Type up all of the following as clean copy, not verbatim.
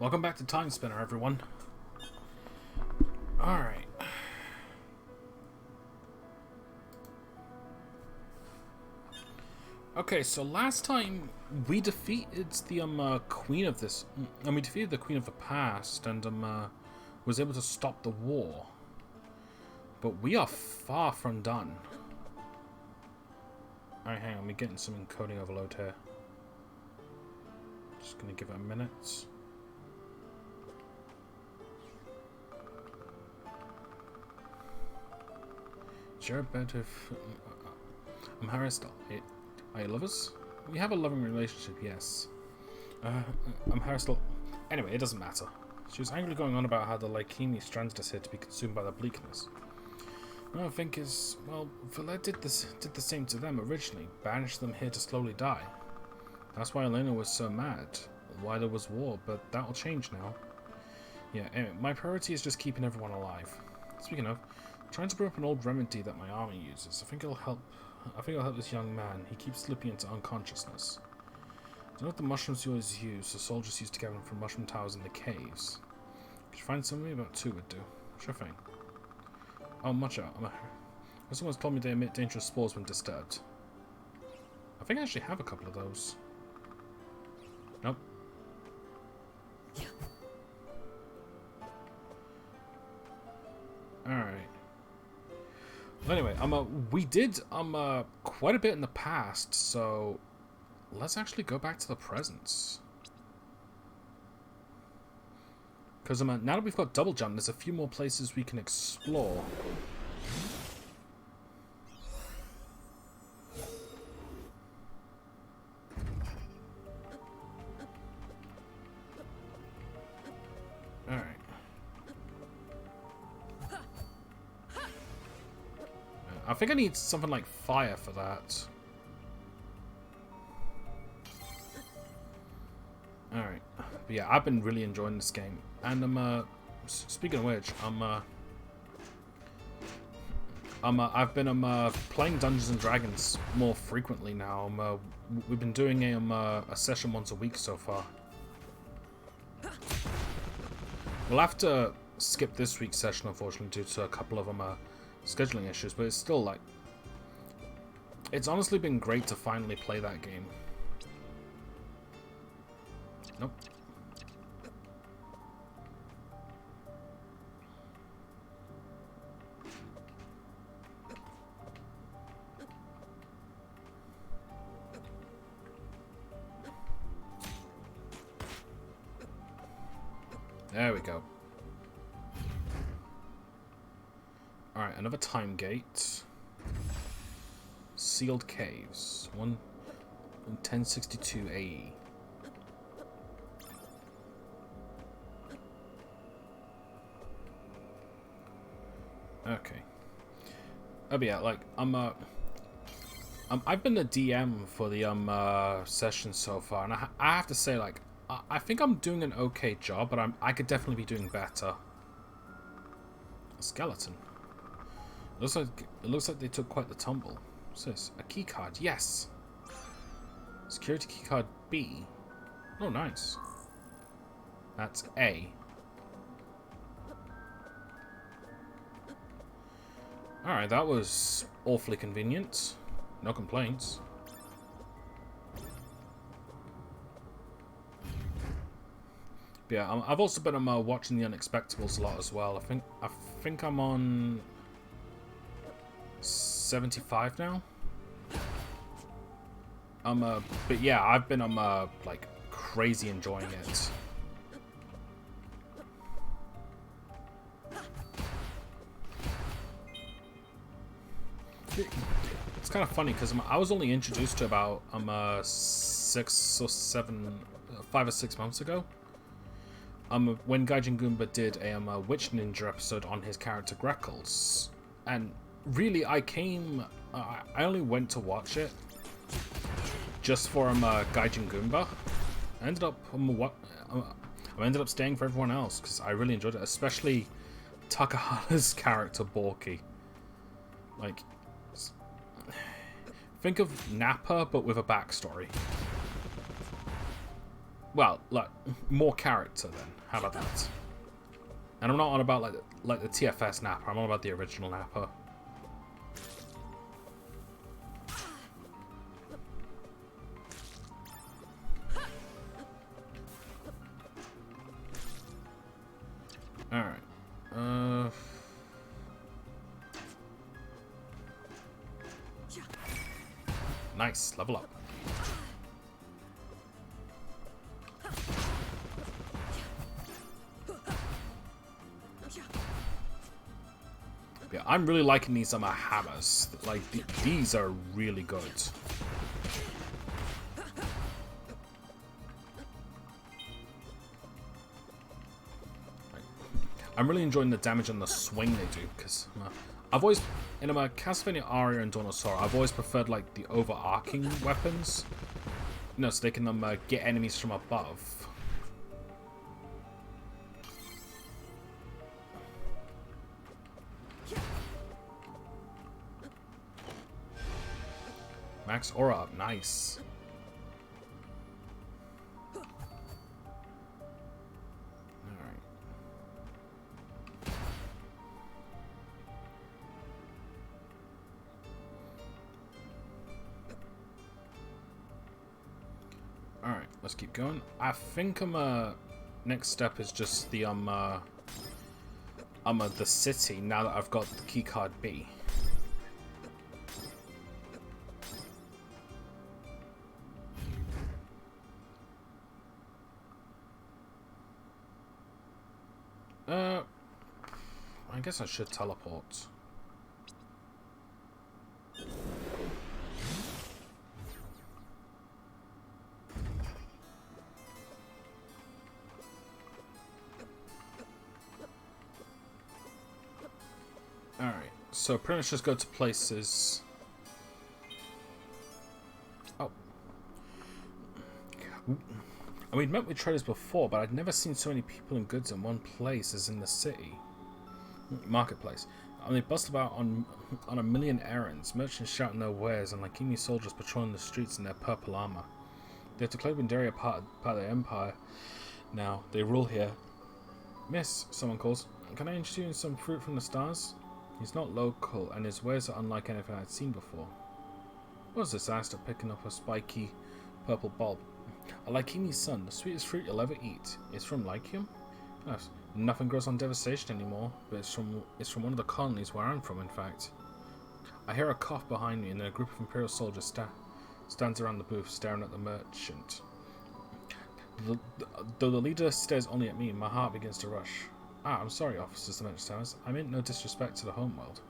Welcome back to Timespinner, everyone. Alright. Okay, so last time we defeated the queen of this, and we defeated the queen of the past, and was able to stop the war. But we are far from done. Alright, hang on, we're getting some encoding overload here. Just gonna give it a minute. Sure, but if I'm harassed. Are you lovers? We have a loving relationship, yes. I'm harassed. Anyway, it doesn't matter. She was angrily going on about how the Lychemia stranded us here to be consumed by the bleakness. What I think is, well, Valet did the same to them originally, banished them here to slowly die. That's why Elena was so mad, why there was war, but that will change now. Yeah, anyway, my priority is just keeping everyone alive. Speaking of, trying to brew up an old remedy that my army uses. I think it'll help this young man. He keeps slipping into unconsciousnness. Do you know what the mushrooms you always use? The soldiers used to gather them from mushroom towers in the caves. Could you find some of me? About 2 would do. Sure thing. Oh, much out. Someone's told me they emit dangerous spores when disturbed. I think I actually have a couple of those. Nope. Alright. Well, anyway, we did quite a bit in the past, so let's actually go back to the present. Because now that we've got double jump, there's a few more places we can explore. Alright. I think I need something like fire for that. Alright. But yeah, I've been really enjoying this game. And speaking of which, I've been playing Dungeons and Dragons more frequently now. We've been doing a session once a week so far. We'll have to skip this week's session, unfortunately, due to a couple of scheduling issues, but it's still like, it's honestly been great to finally play that game. Nope. There we go. Alright, another time gate. Sealed caves. 1062 AE. Okay. Oh, but yeah, like, I've been the DM for the session so far, and I have to say, like, I think I'm doing an okay job, but I could definitely be doing better. A skeleton. It looks like they took quite the tumble. What's this? A key card. Yes. Security key card B. Oh, nice. That's A. Alright, that was awfully convenient. No complaints. But yeah, I've also been watching the Unexpectables a lot as well. I think I'm on 75 now. But yeah, I've been like crazy enjoying it. It's kind of funny because I was only introduced to about 5 or 6 months ago. When Gaijin Goomba did a Witch Ninja episode on his character Greckles, and really I only went to watch it just for Gaijin Goomba. I ended up staying for everyone else because I really enjoyed it, especially Takahata's character Borky. Like, think of Nappa but with a backstory. Well, like, more character then. How about that? And I'm not on about like the TFS Napper, I'm on about the original Napper. Alright. Nice, level up. Yeah, I'm really liking these hammers. Like, these are really good. I'm really enjoying the damage and the swing they do, because I've always, in my Castlevania Aria and Dawn of Sorrow, I've always preferred like the overarching weapons, you know, so they can get enemies from above. Max aura up, nice. Alright, let's keep going. I think next step is just the the city now that I've got the keycard B. I guess I should teleport. Alright, so pretty much just go to places. Oh. I mean, met with traders before, but I'd never seen so many people and goods in one place as in the city. Marketplace. And they bust about on a million errands, merchants shouting their wares, and like enemy soldiers patrolling the streets in their purple armor. They have declared Windaria part of their empire. Now, they rule here. Miss, someone calls. Can I interest you in some fruit from the stars? He's not local, and his wares are unlike anything I'd seen before. What's this? I asked her, picking up a spiky purple bulb. A Lycemi's son, the sweetest fruit you'll ever eat. It's from Lycium? Yes. Nothing grows on Devastation anymore, but it's from one of the colonies where I'm from, in fact. I hear a cough behind me, and then a group of Imperial soldiers stands around the booth, staring at the merchant. Though the leader stares only at me, my heart begins to rush. Ah, I'm sorry, officers, the merchant says. I meant no disrespect to the homeworld.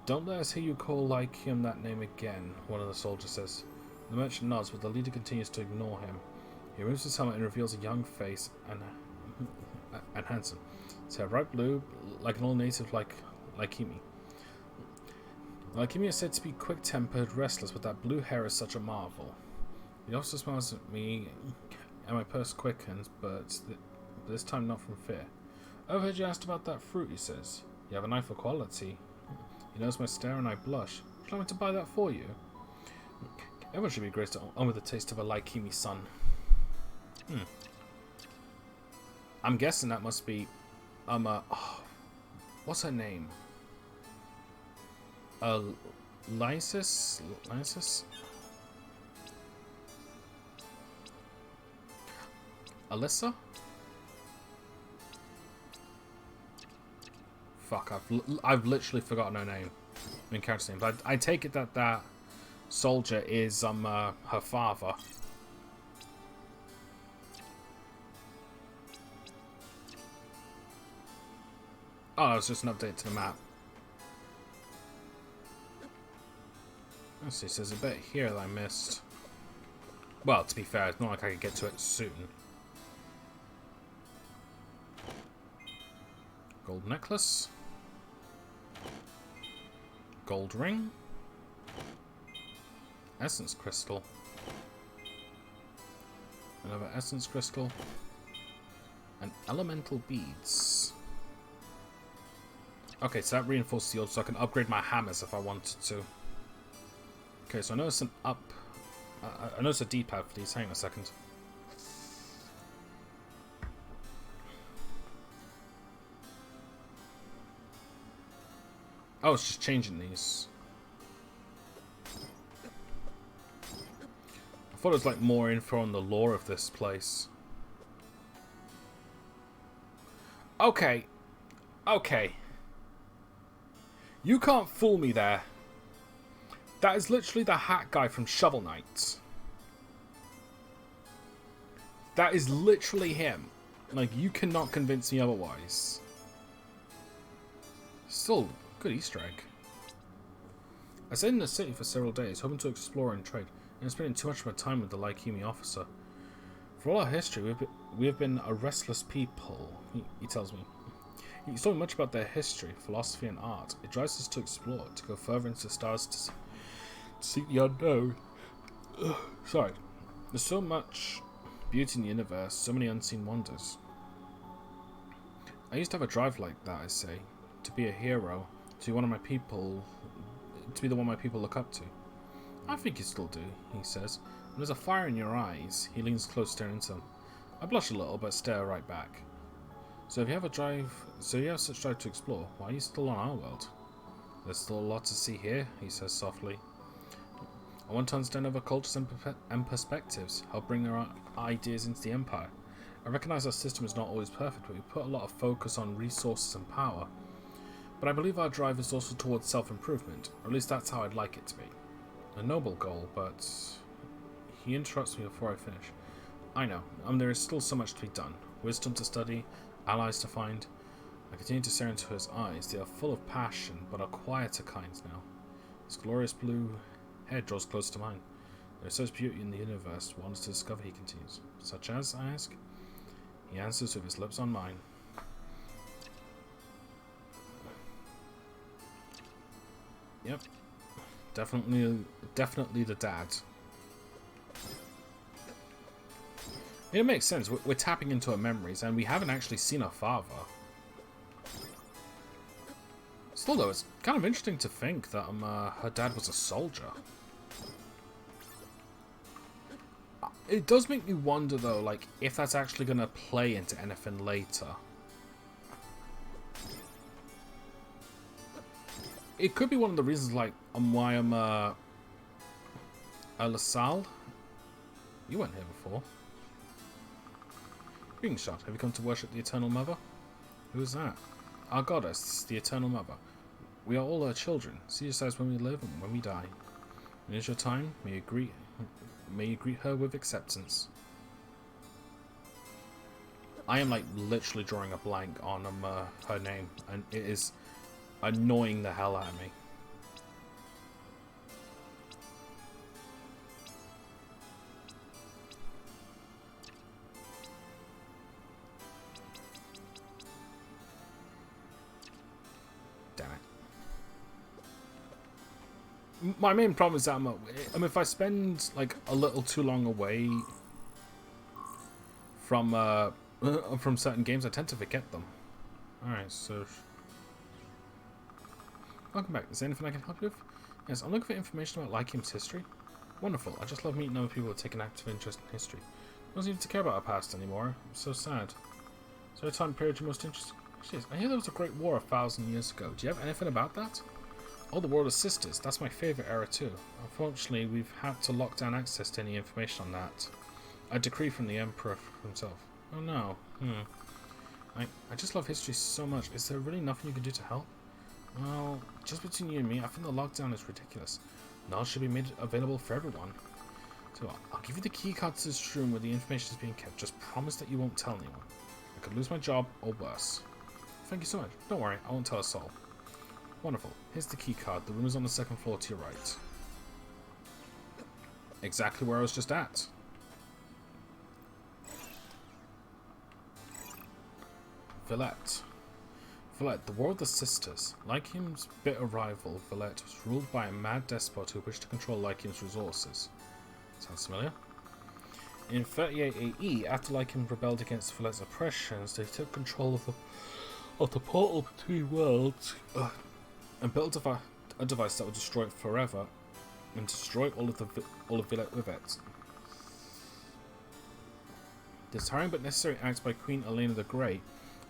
Don't let us hear you call Lycium that name again, one of the soldiers says. The merchant nods, but the leader continues to ignore him. He removes his helmet and reveals a young face and handsome. His hair bright blue, like an old native like Lycemi. Lycemi is said to be quick-tempered, restless, but that blue hair is such a marvel. The officer smiles at me, and my purse quickens, but this time not from fear. Overheard you asked about that fruit, he says. You have an eye for quality. He knows my stare and I blush. Would you like me to buy that for you? Everyone should be graced on with the taste of a Lycemi son. I'm guessing that must be, what's her name? Lysis? Alyssa? Fuck, I've literally forgotten her name. I mean, character's name. But I take it that soldier is her father. Oh, it's just an update to the map. Let's see, so there's a bit here that I missed. Well, to be fair, it's not like I could get to it soon. Gold necklace. Gold ring. Essence crystal. Another essence crystal. And elemental beads. Okay, so that reinforces the order, so I can upgrade my hammers if I wanted to. Okay, so I noticed an I noticed a D-pad for these. Hang on a second. Oh, it's just changing these. I thought it was like more info on the lore of this place. Okay. Okay. You can't fool me there. That is literally the hat guy from Shovel Knight. That is literally him. Like, you cannot convince me otherwise. Still, good Easter egg. I stayed in the city for several days, hoping to explore and trade, and spending too much of my time with the Lycemi officer. For all our history, we have been a restless people, he tells me. He's told me much about their history, philosophy, and art. It drives us to explore, to go further into the stars, to seek the unknown. Sorry. There's so much beauty in the universe, so many unseen wonders. I used to have a drive like that, I say. To be a hero, to be one of my people, to be the one my people look up to. I think you still do, he says. And there's a fire in your eyes. He leans close, staring into them. I blush a little, but stare right back. So if you have such drive to explore, why are you still on our world? There's still a lot to see here, he says softly. I want to understand other cultures and perspectives, help bring their ideas into the Empire. I recognize our system is not always perfect, but we put a lot of focus on resources and power. But I believe our drive is also towards self-improvement, or at least that's how I'd like it to be. A noble goal, but... He interrupts me before I finish. I know, there is still so much to be done. Wisdom to study, allies to find. I continue to stare into his eyes. They are full of passion, but are quieter kinds now. His glorious blue head draws close to mine. There is such beauty in the universe, one wants to discover, he continues. Such as, I ask? He answers with his lips on mine. Yep. Definitely the dad. It makes sense. We're tapping into her memories, and we haven't actually seen her father. Still, though, it's kind of interesting to think that her dad was a soldier. It does make me wonder, though, like, if that's actually going to play into anything later. It could be one of the reasons, like, why I'm a LaSalle. You weren't here before. Being shot. Have you come to worship the Eternal Mother? Who is that? Our goddess, the Eternal Mother. We are all her children. See us as when we live and when we die. When it is your time, may you greet her with acceptance. I am like literally drawing a blank on her name, and it is annoying the hell out of me. Damn it. My main problem is that if I spend like a little too long away from certain games, I tend to forget them. Alright, so welcome back. Is there anything I can help you with? Yes, I'm looking for information about Lycem's history. Wonderful. I just love meeting other people who take an active interest in history. I don't seem to care about our past anymore. I'm so sad. Is there a time period you're most interested in? Jeez, I hear there was a great war 1,000 years ago. Do you have anything about that? Oh, the World of Sisters. That's my favourite era too. Unfortunately, we've had to lock down access to any information on that. A decree from the Emperor himself. Oh no. I just love history so much. Is there really nothing you can do to help? Well, just between you and me, I think the lockdown is ridiculous. Knowledge should be made available for everyone. So I'll give you the key card to this room where the information is being kept. Just promise that you won't tell anyone. I could lose my job or worse. Thank you so much. Don't worry, I won't tell a soul. Wonderful. Here's the key card. The room is on the second floor to your right. Exactly where I was just at. Villette. Villette, the War of the Sisters. Lycem's bitter rival, Villette, was ruled by a mad despot who wished to control Lycem's resources. Sounds familiar? In 38 AE, after Lycem rebelled against Villette's oppressions, they took control of the portal between worlds and built a device that would destroy it forever and destroy all of Villette with it. This tiring but necessary act by Queen Elena the Great,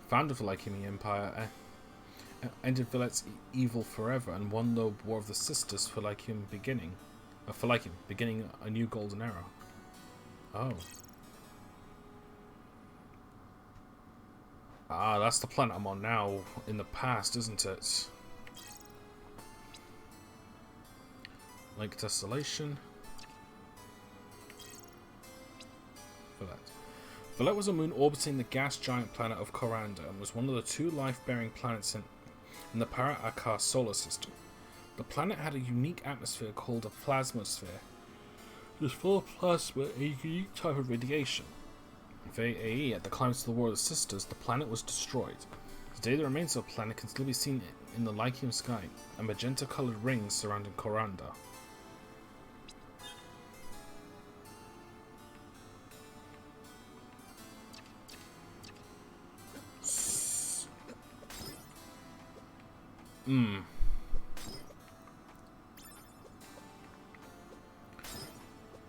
founder of the Lycemi Empire, ended Villette's evil forever and won the War of the Sisters for Lycium beginning a new golden era. Oh. Ah, that's the planet I'm on now in the past, isn't it? Lake Desolation. Villette. Villette was a moon orbiting the gas giant planet of Coranda and was one of the 2 life-bearing planets in the Para-Akar solar system. The planet had a unique atmosphere called a plasmosphere. It was full of plasma, a unique type of radiation. VAE, at the climax of the War of the Sisters, the planet was destroyed. Today the remains of the planet can still be seen in the Lycium sky, a magenta-coloured ring surrounding Coranda.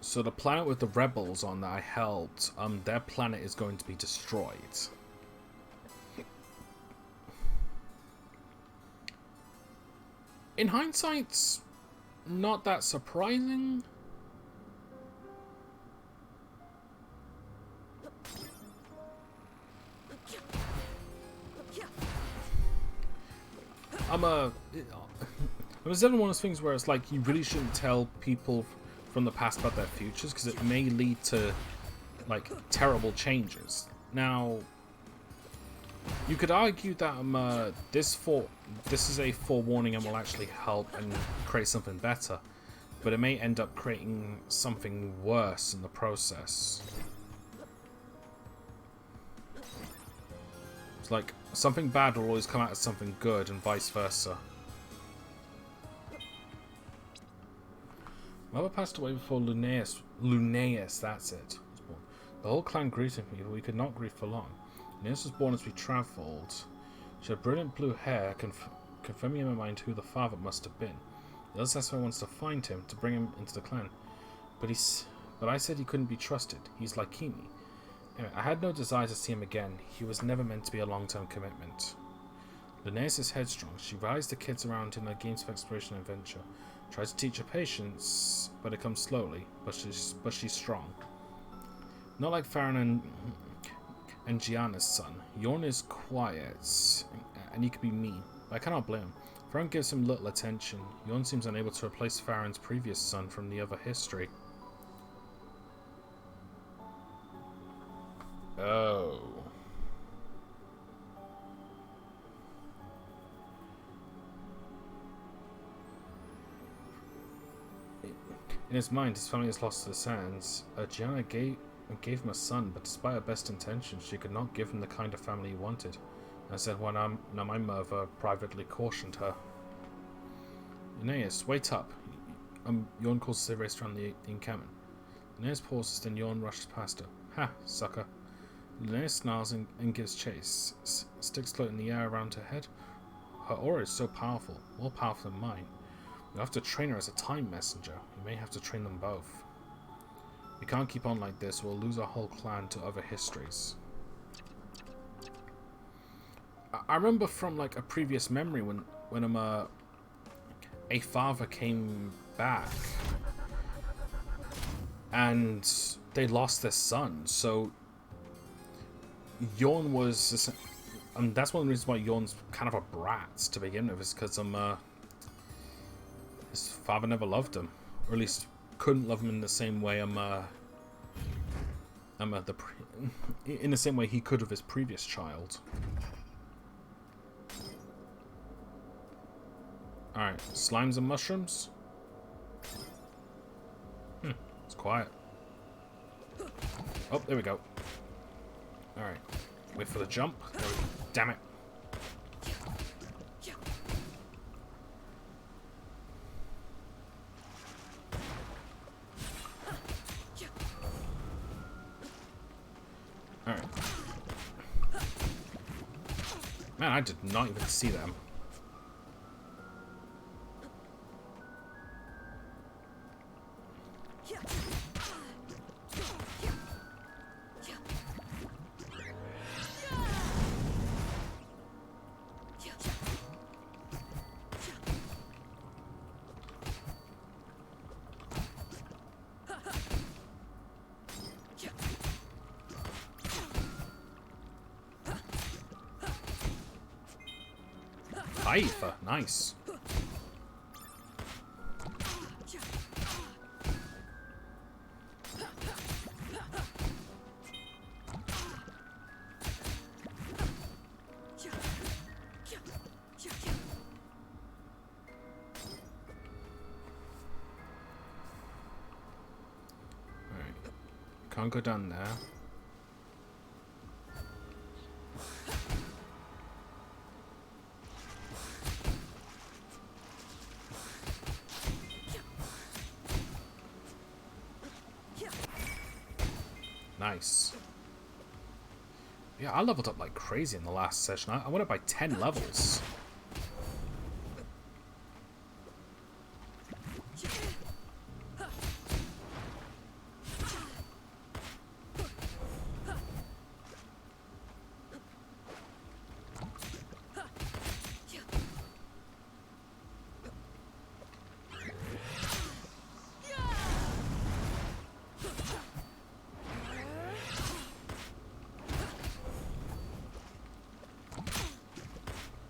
So the planet with the rebels on that I helped, their planet is going to be destroyed. In hindsight, not that surprising. It was definitely one of those things where it's like you really shouldn't tell people from the past about their futures because it may lead to like terrible changes. Now, you could argue that this is a forewarning and will actually help and create something better, but it may end up creating something worse in the process. It's like something bad will always come out as something good and vice versa. Mother passed away before Linnaeus, that's it, was born. The whole clan greeted me, but we could not grieve for long. Linnaeus was born as we travelled. She had brilliant blue hair, confirming in my mind who the father must have been. The other asked me once to find him, to bring him into the clan. But I said he couldn't be trusted. He's like Kimi. Anyway, I had no desire to see him again. He was never meant to be a long-term commitment. Linnaeus is headstrong. She rides the kids around in her games of exploration and adventure. Tries to teach her patience, but it comes slowly. But she's strong. Not like Farron and Gianna's son. Yorn is quiet, and he can be mean, but I cannot blame him. Farron gives him little attention. Yorn seems unable to replace Farron's previous son from the other history. Oh. In his mind, his family is lost to the sands. Gianna gave him a son, but despite her best intentions, she could not give him the kind of family he wanted. I said, well, now my mother privately cautioned her. Linnaeus, wait up. Yorn calls the race around the encampment. Linnaeus pauses, then Yorn rushes past her. Ha, sucker. Linnaeus snarls and gives chase. Sticks float in the air around her head. Her aura is so powerful, more powerful than mine. You'll have to train her as a time messenger. You may have to train them both. We can't keep on like this. We'll lose our whole clan to other histories. I remember from like a previous memory when a father came back and they lost their son. So Yorn was, that's one of the reasons why Yorn's kind of a brat to begin with, is because his father never loved him, or at least couldn't love him in the same way in the same way he could of his previous child. Alright, slimes and mushrooms. It's quiet. Oh, there we go. Alright, wait for the jump. Damn it. Alright. Man, I did not even see them. Cypher, nice. Can't go down there. Nice. Yeah, I leveled up like crazy in the last session. I went up by 10 levels.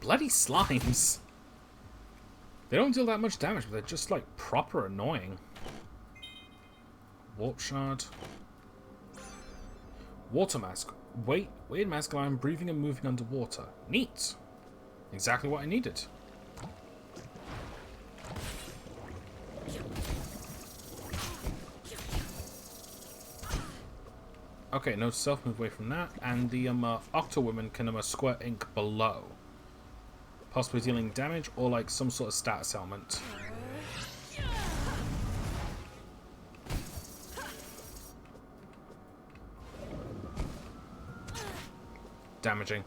Bloody slimes. They don't deal that much damage, but they're just like proper annoying. Warp shard. Water mask. Weird mask line, breathing and moving underwater. Neat. Exactly what I needed. Okay, no self-move away from that. And the Octo-Women can squirt ink below. Possibly dealing damage or like some sort of status element. Damaging.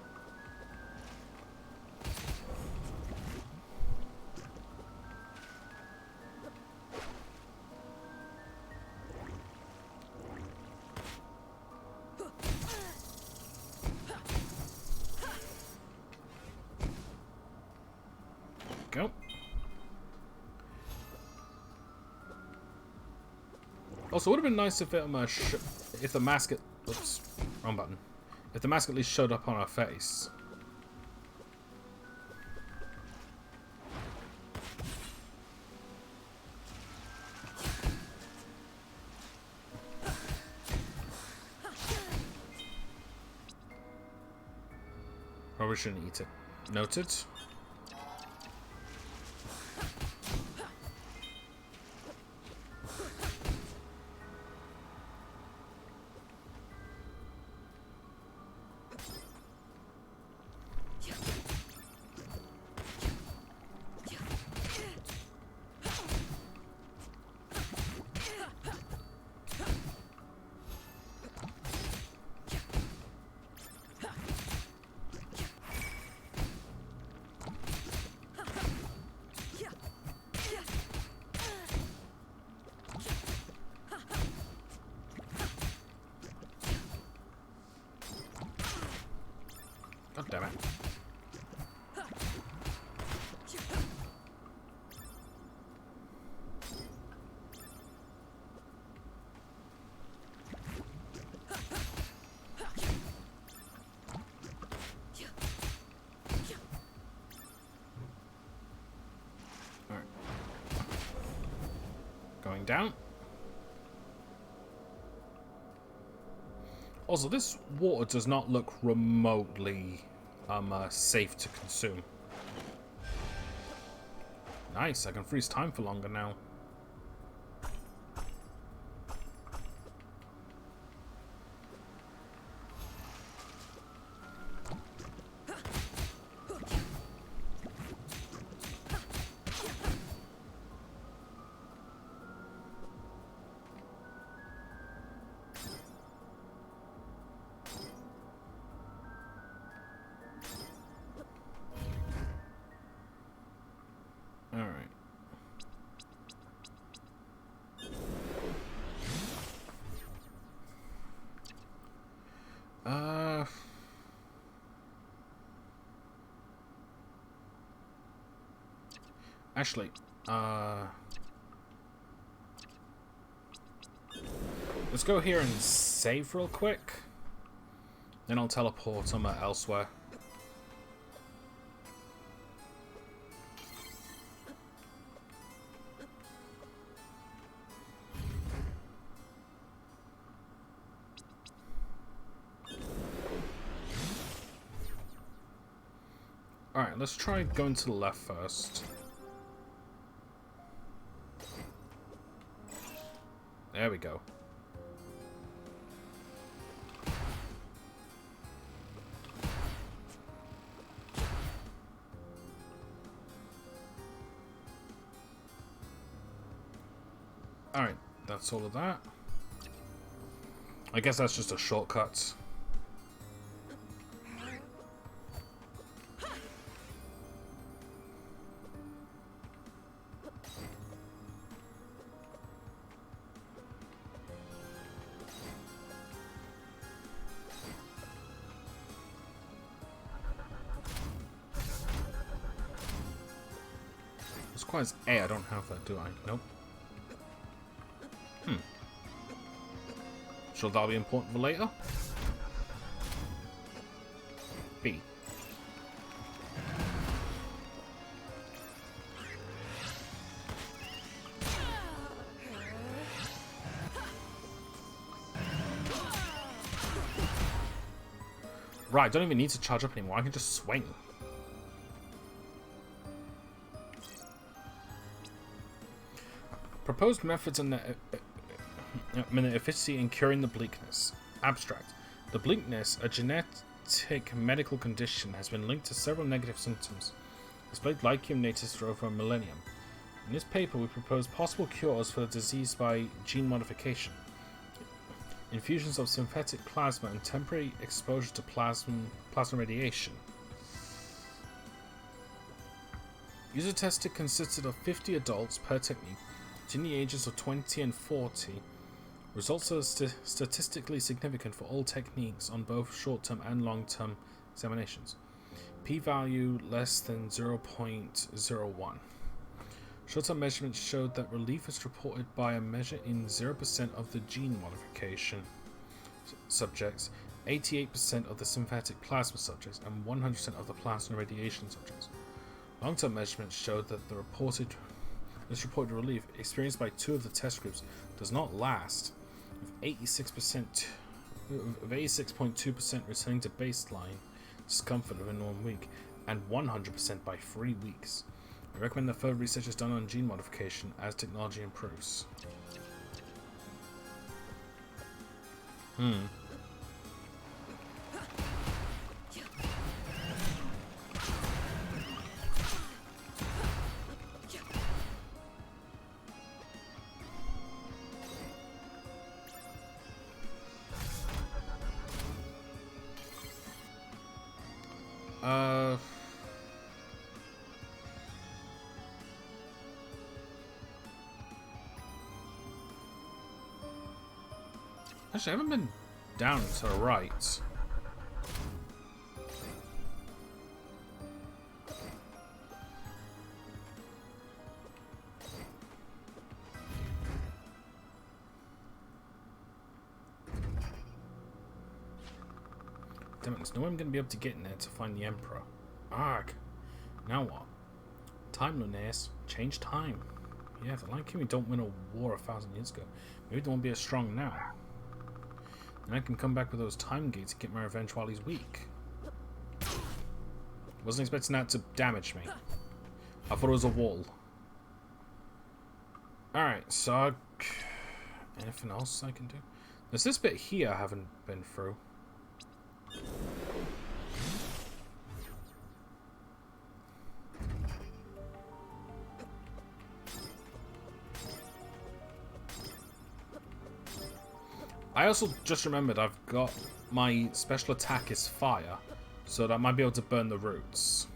Go. Also, it would have been nice if it, if the mask, oops, wrong button. If the mask at least showed up on her face. Probably shouldn't eat it. Noted. God damn it. Alright. Going down. Also, this water does not look remotely safe to consume. Nice, I can freeze time for longer now. Actually, let's go here and save real quick. Then I'll teleport elsewhere. Alright, let's try going to the left first. There we go. Alright, that's all of that. I guess that's just a shortcut. As quite as A, I don't have that, do I? Nope. Sure that'll be important for later? B. Right, I don't even need to charge up anymore. I can just swing. Proposed methods and efficiency in curing the bleakness. Abstract. The bleakness, a genetic medical condition, has been linked to several negative symptoms displayed Lycium natus for over a millennium. In this paper, we propose possible cures for the disease by gene modification. Infusions of synthetic plasma and temporary exposure to plasma radiation. User tested consisted of 50 adults per technique between the ages of 20 and 40. Results are statistically significant for all techniques on both short-term and long-term examinations. P-value less than 0.01. Short-term measurements showed that relief is reported by a measure in 0% of the gene modification subjects, 88% of the synthetic plasma subjects, and 100% of the plasma radiation subjects. Long-term measurements showed that this reported relief experienced by 2 of the test groups does not last, with 86.2% returning to baseline discomfort within 1 week, and 100% by 3 weeks. I recommend that further research is done on gene modification as technology improves. Actually, I haven't been down to the right. Damn it, there's no way I'm going to be able to get in there to find the Emperor. Arg. Now what? Time Lunaeus. Change time. Yeah, the Lion King don't win a war 1,000 years ago. Maybe they won't be as strong now. And I can come back with those time gates and get my revenge while he's weak. Wasn't expecting that to damage me. I thought it was a wall. Alright, so... anything else I can do? There's this bit here I haven't been through. I also just remembered I've got my special attack is fire, so that I might be able to burn the roots.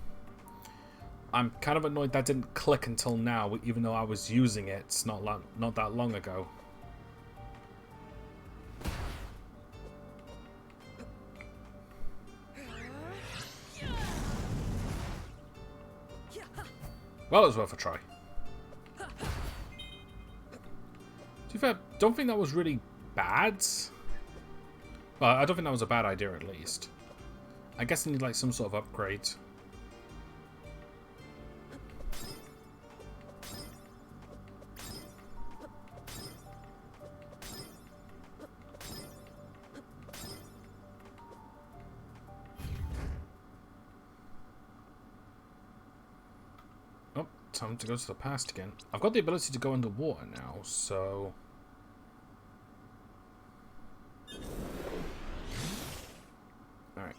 I'm kind of annoyed that didn't click until now, even though I was using it not that long ago. Well, it was worth a try. To be fair, don't think that was really bad. Well, I don't think that was a bad idea, at least. I guess I need like some sort of upgrade. time to go to the past again. I've got the ability to go underwater now, so... Alright.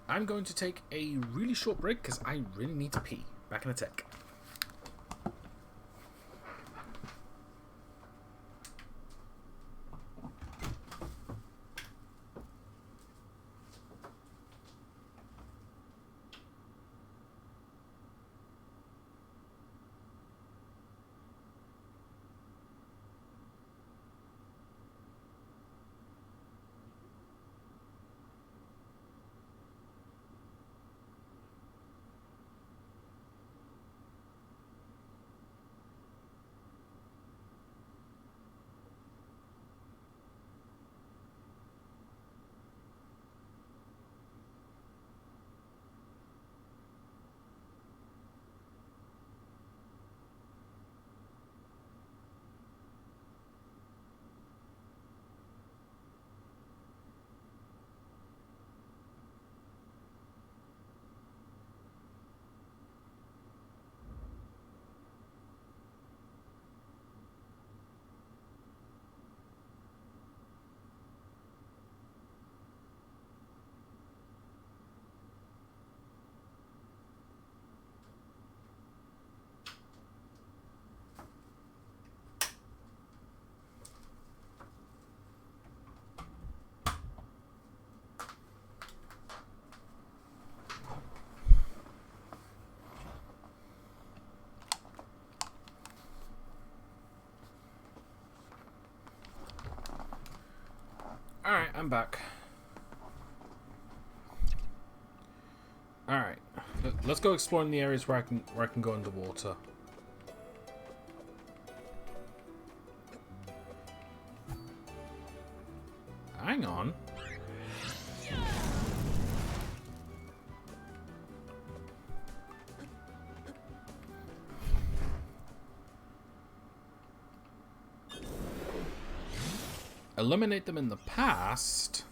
I'm going to take a really short break because I really need to pee. Back in a tick. Alright, I'm back. Alright. Let's go exploring the areas where I can go underwater. Hang on. Eliminate them in the past.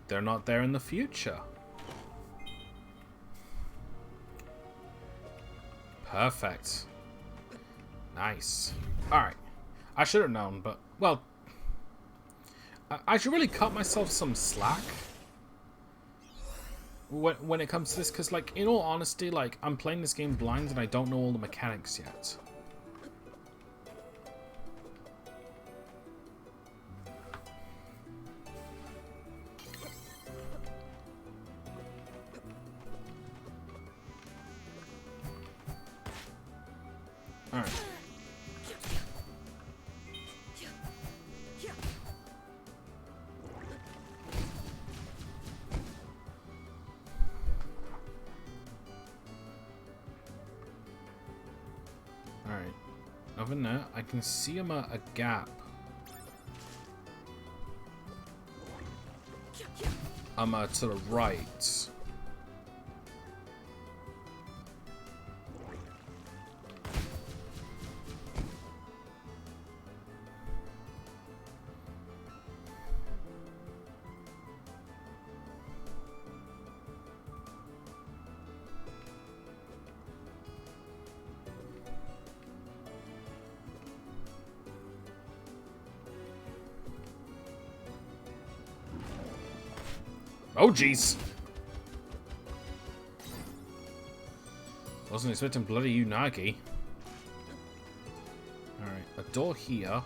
They're not there in the future. Perfect. Nice. Alright. I should have known, but, well, I should really cut myself some slack when it comes to this, because, like, in all honesty, like, I'm playing this game blind and I don't know all the mechanics yet. Alright. Alright. Over there, I can see a gap. To the right. Oh, jeez. Wasn't expecting bloody Unagi. Alright, a door here.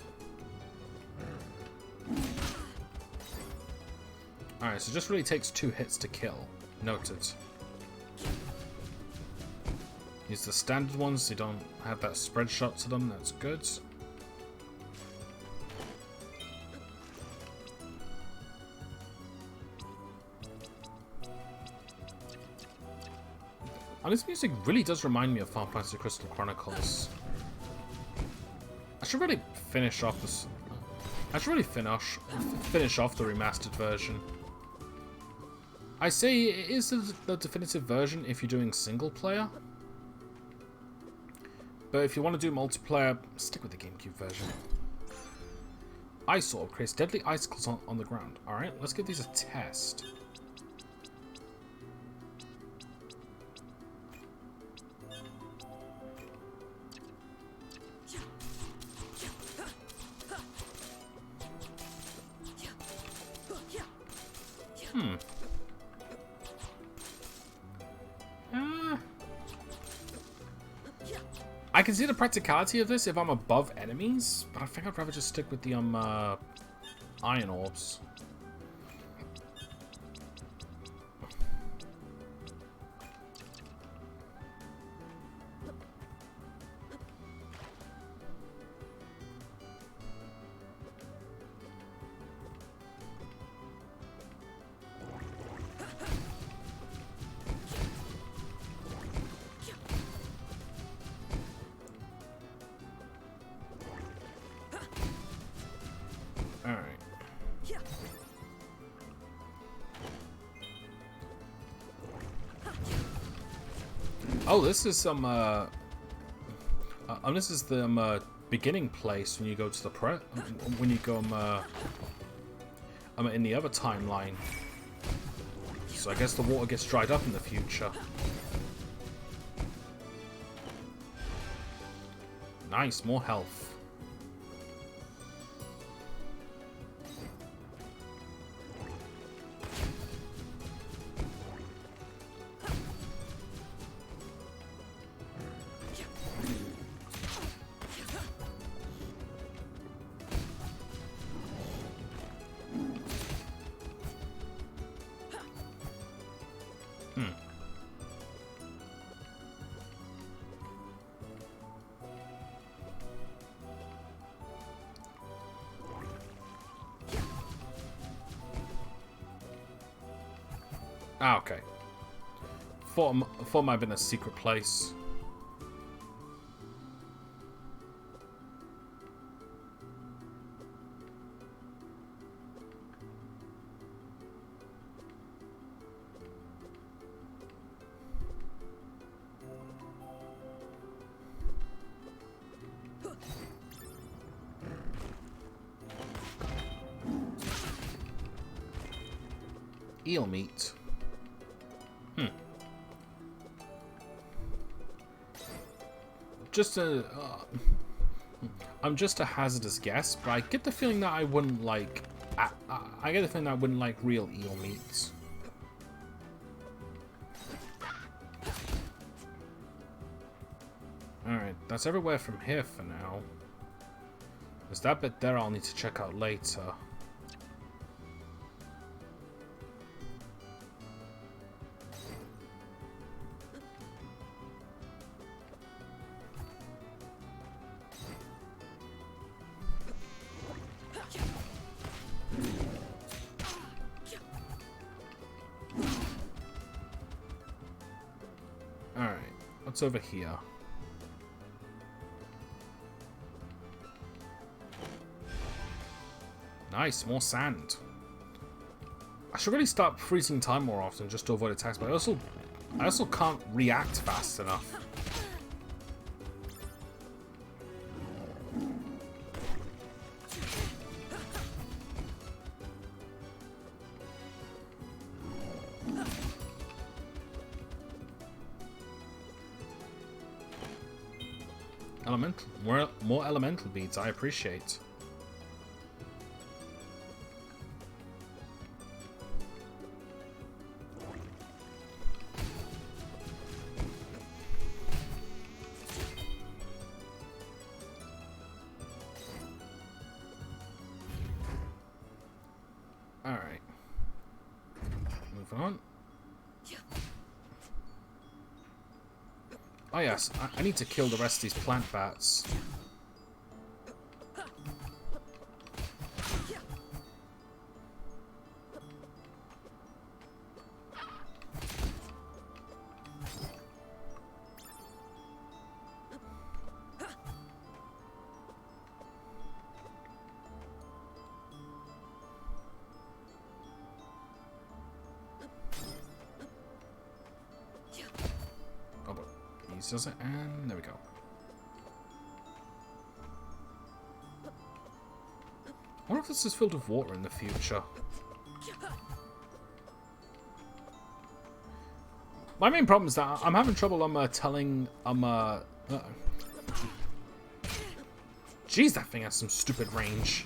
Alright, so it just really takes 2 hits to kill. Noted. Use the standard ones, they don't have that spread shot to them, that's good. And this music really does remind me of Final Fantasy Crystal Chronicles. I should really finish off this. I should really finish off the remastered version. I say it is the definitive version if you're doing single player. But if you want to do multiplayer, stick with the GameCube version. Ice orb creates deadly icicles on the ground. Alright, let's give these a test. I can see the practicality of this if I'm above enemies, but I think I'd rather just stick with the iron orbs. Oh, this is some, this is the, beginning place when you go to the when you go, in the other timeline. So I guess the water gets dried up in the future. Nice, more health. Ah, okay. Thought it might have been a secret place. Eel meat. I'm just a hazardous guess, but I get the feeling that I wouldn't like. I get the feeling that I wouldn't like real eel meats. Alright, that's everywhere from here for now. There's that bit there I'll need to check out later. What's over here? Nice, more sand. I should really start freezing time more often just to avoid attacks, but I also can't react fast enough. More elemental beads, I appreciate. Alright. Move on. Oh yes, I need to kill the rest of these plant bats. Does it? And there we go. I wonder if this is filled with water in the future. My main problem is that I'm having trouble telling Jeez, that thing has some stupid range.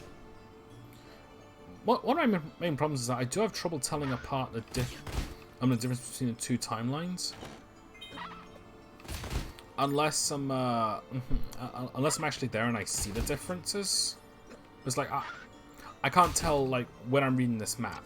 One of my main problems is that I do have trouble telling apart the difference between the two timelines. Unless I'm actually there and I see the differences. It's like I can't tell like when I'm reading this map.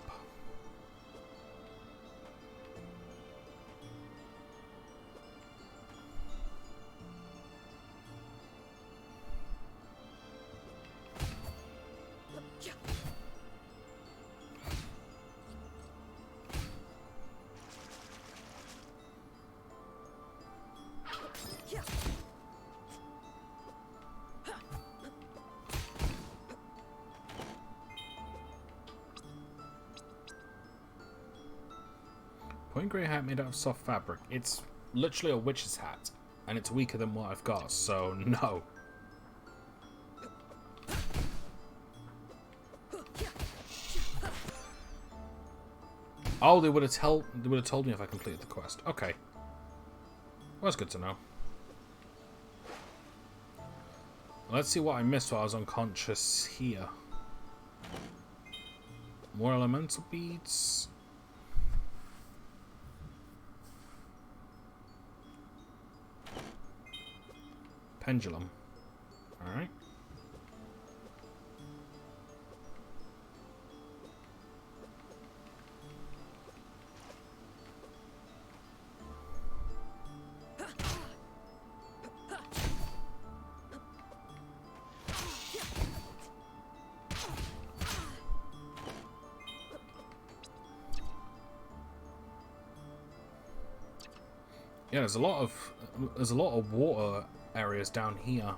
Point grey hat made out of soft fabric. It's literally a witch's hat, and it's weaker than what I've got, so no. Oh, they would have told me if I completed the quest. Okay. Well, that's good to know. Let's see what I missed while I was unconscious here. More elemental beads. Pendulum. Alright. Yeah, there's a lot of water areas down here.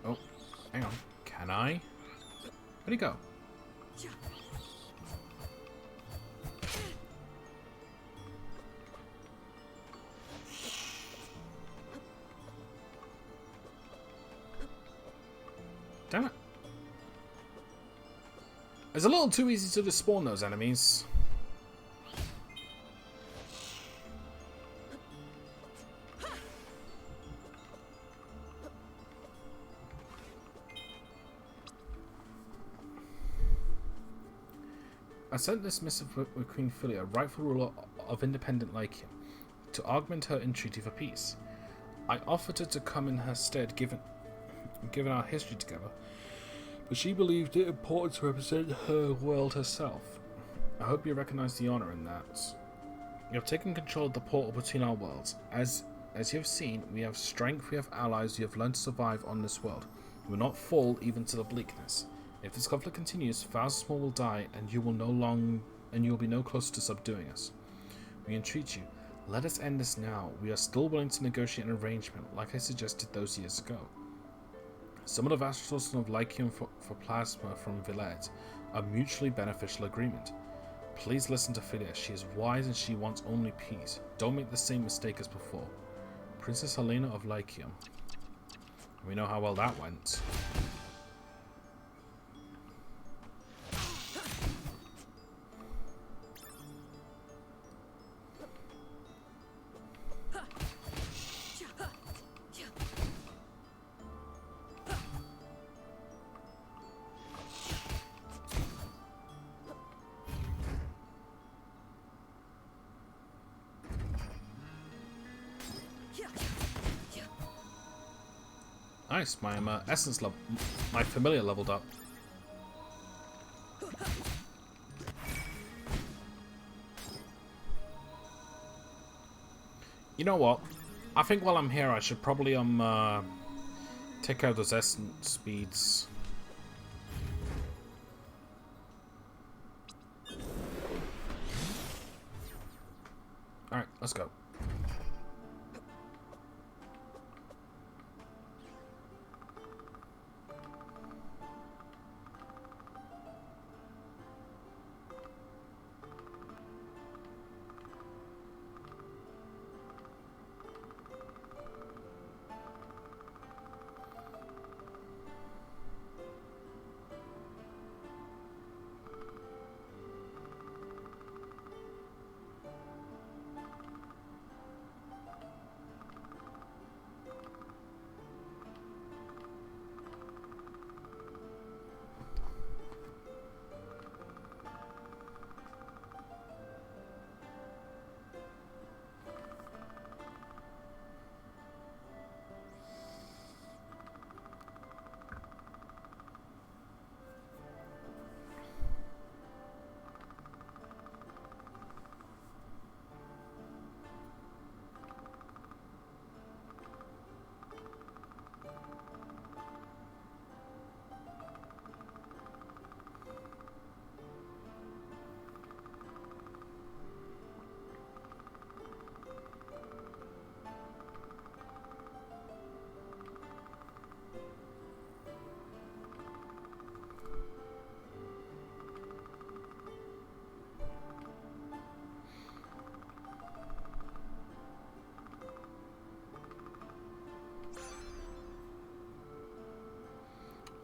Oh, hang on. Can I? Where'd he go? Damn it. It's a little too easy to despawn those enemies. I sent this missive with Queen Philia, rightful ruler of independent Lycium, to augment her entreaty for peace. I offered her to come in her stead, given our history together, but she believed it important to represent her world herself. I hope you recognize the honor in that. You have taken control of the portal between our worlds. As you have seen, we have strength, we have allies, you have learned to survive on this world. We will not fall even to the bleakness. If this conflict continues, thousands more will die, and you will be no closer to subduing us. We entreat you, let us end this now. We are still willing to negotiate an arrangement, like I suggested those years ago. Summon the vassals of Lycium for plasma from Villette, a mutually beneficial agreement. Please listen to Philia. She is wise and she wants only peace. Don't make the same mistake as before. Princess Helena of Lycium. We know how well that went. Nice, my essence level, my familiar leveled up. You know what? I think while I'm here, I should probably take out those essence speeds. All right, let's go.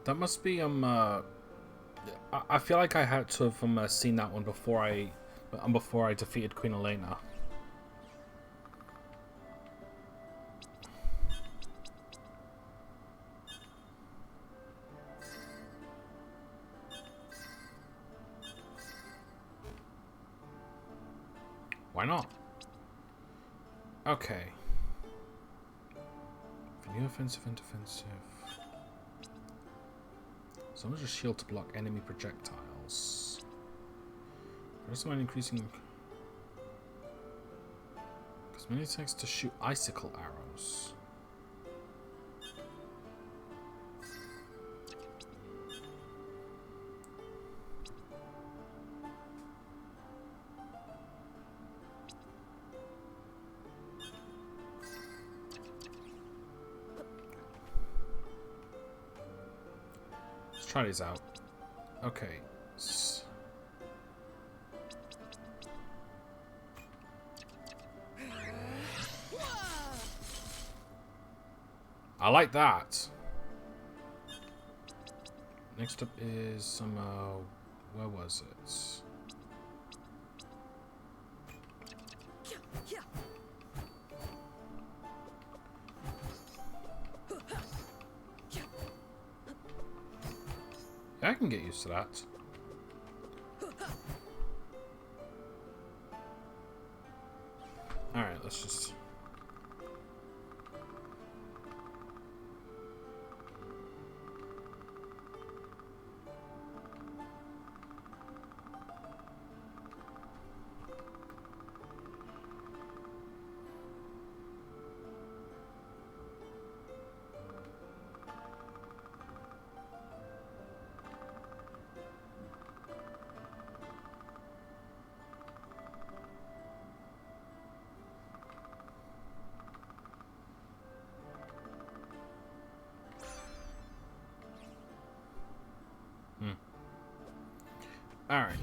That must be I feel like I had to have seen that one before I defeated Queen Elena. Why not? Okay. New offensive and defensive. So much a shield to block enemy projectiles. First one increasing. Because many attacks to shoot icicle arrows. Try these out. Okay. I like that. Next up is some, where was it? I can get used to that. Alright, let's just... Alright.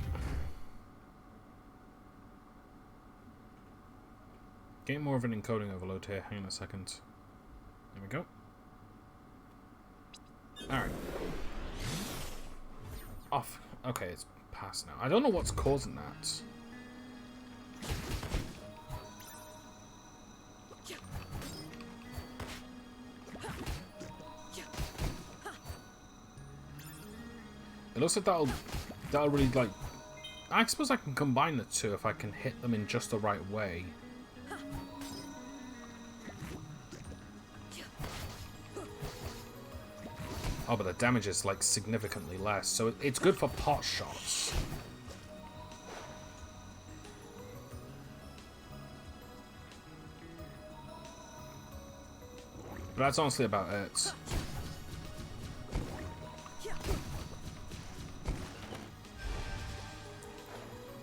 Getting more of an encoding overload here. Hang on a second. There we go. Alright. Off. Okay, it's past now. I don't know what's causing that. It looks like that'll really, like... I suppose I can combine the two if I can hit them in just the right way. Oh, but the damage is, like, significantly less, so it's good for pot shots. But that's honestly about it.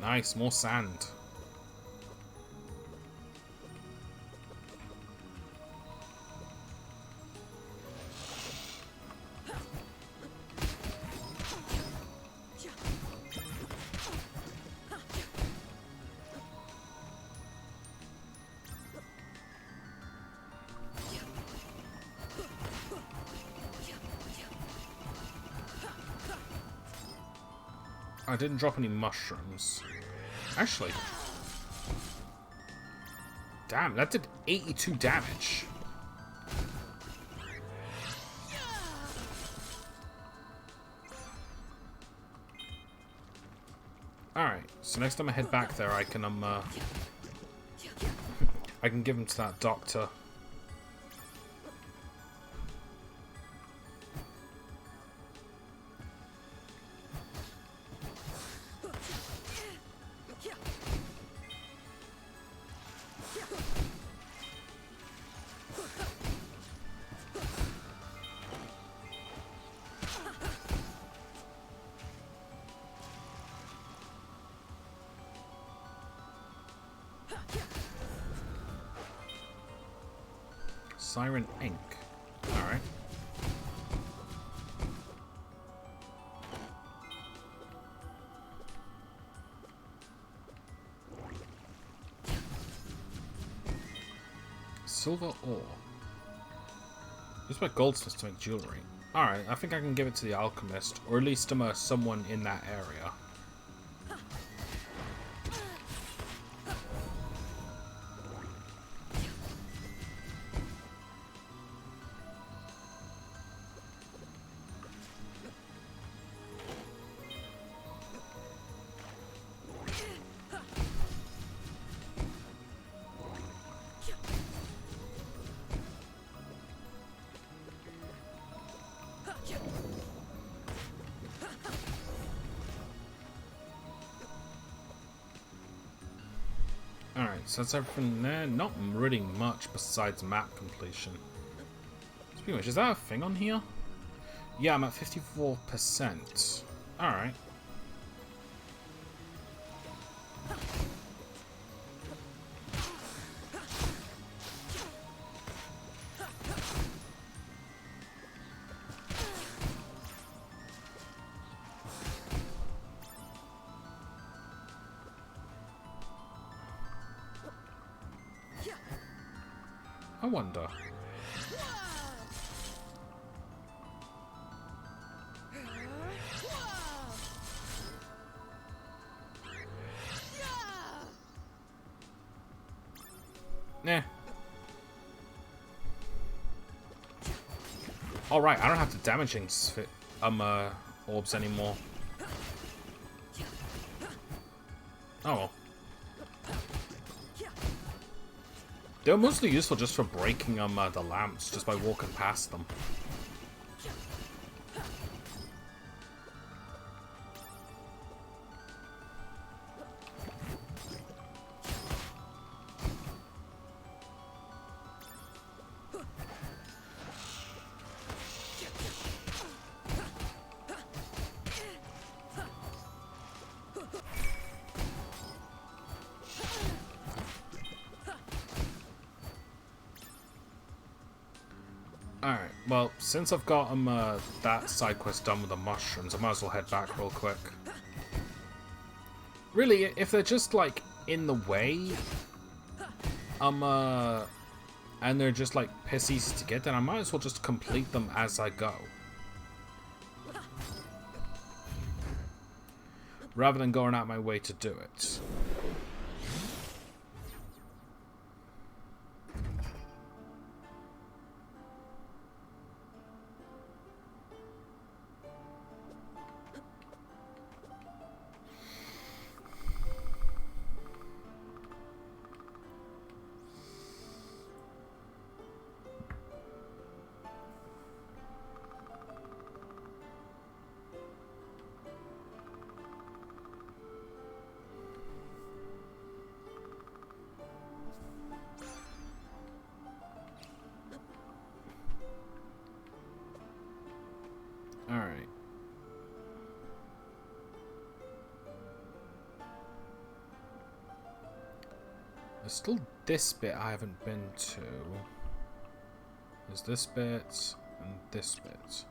Nice, more sand. I didn't drop any mushrooms. Actually. Damn, that did 82 damage. Alright, so next time I head back there, I can give him to that doctor. Siren ink. Alright. Silver ore. Used by goldsmiths to make jewelry. Alright, I think I can give it to the alchemist, or at least someone in that area. Alright, so that's everything there. Not really much besides map completion. Speaking of which, is that a thing on here? Yeah, I'm at 54%. Alright. I wonder. Nah. Alright, I don't have to damaging orbs anymore. Oh well. They were mostly useful just for breaking the lamps, just by walking past them. Alright, well, since I've got that side quest done with the mushrooms, I might as well head back real quick. Really, if they're just, like, in the way, and they're just, like, piss easy to get, then I might as well just complete them as I go. Rather than going out my way to do it. Alright. There's still this bit I haven't been to. There's this bit and this bit.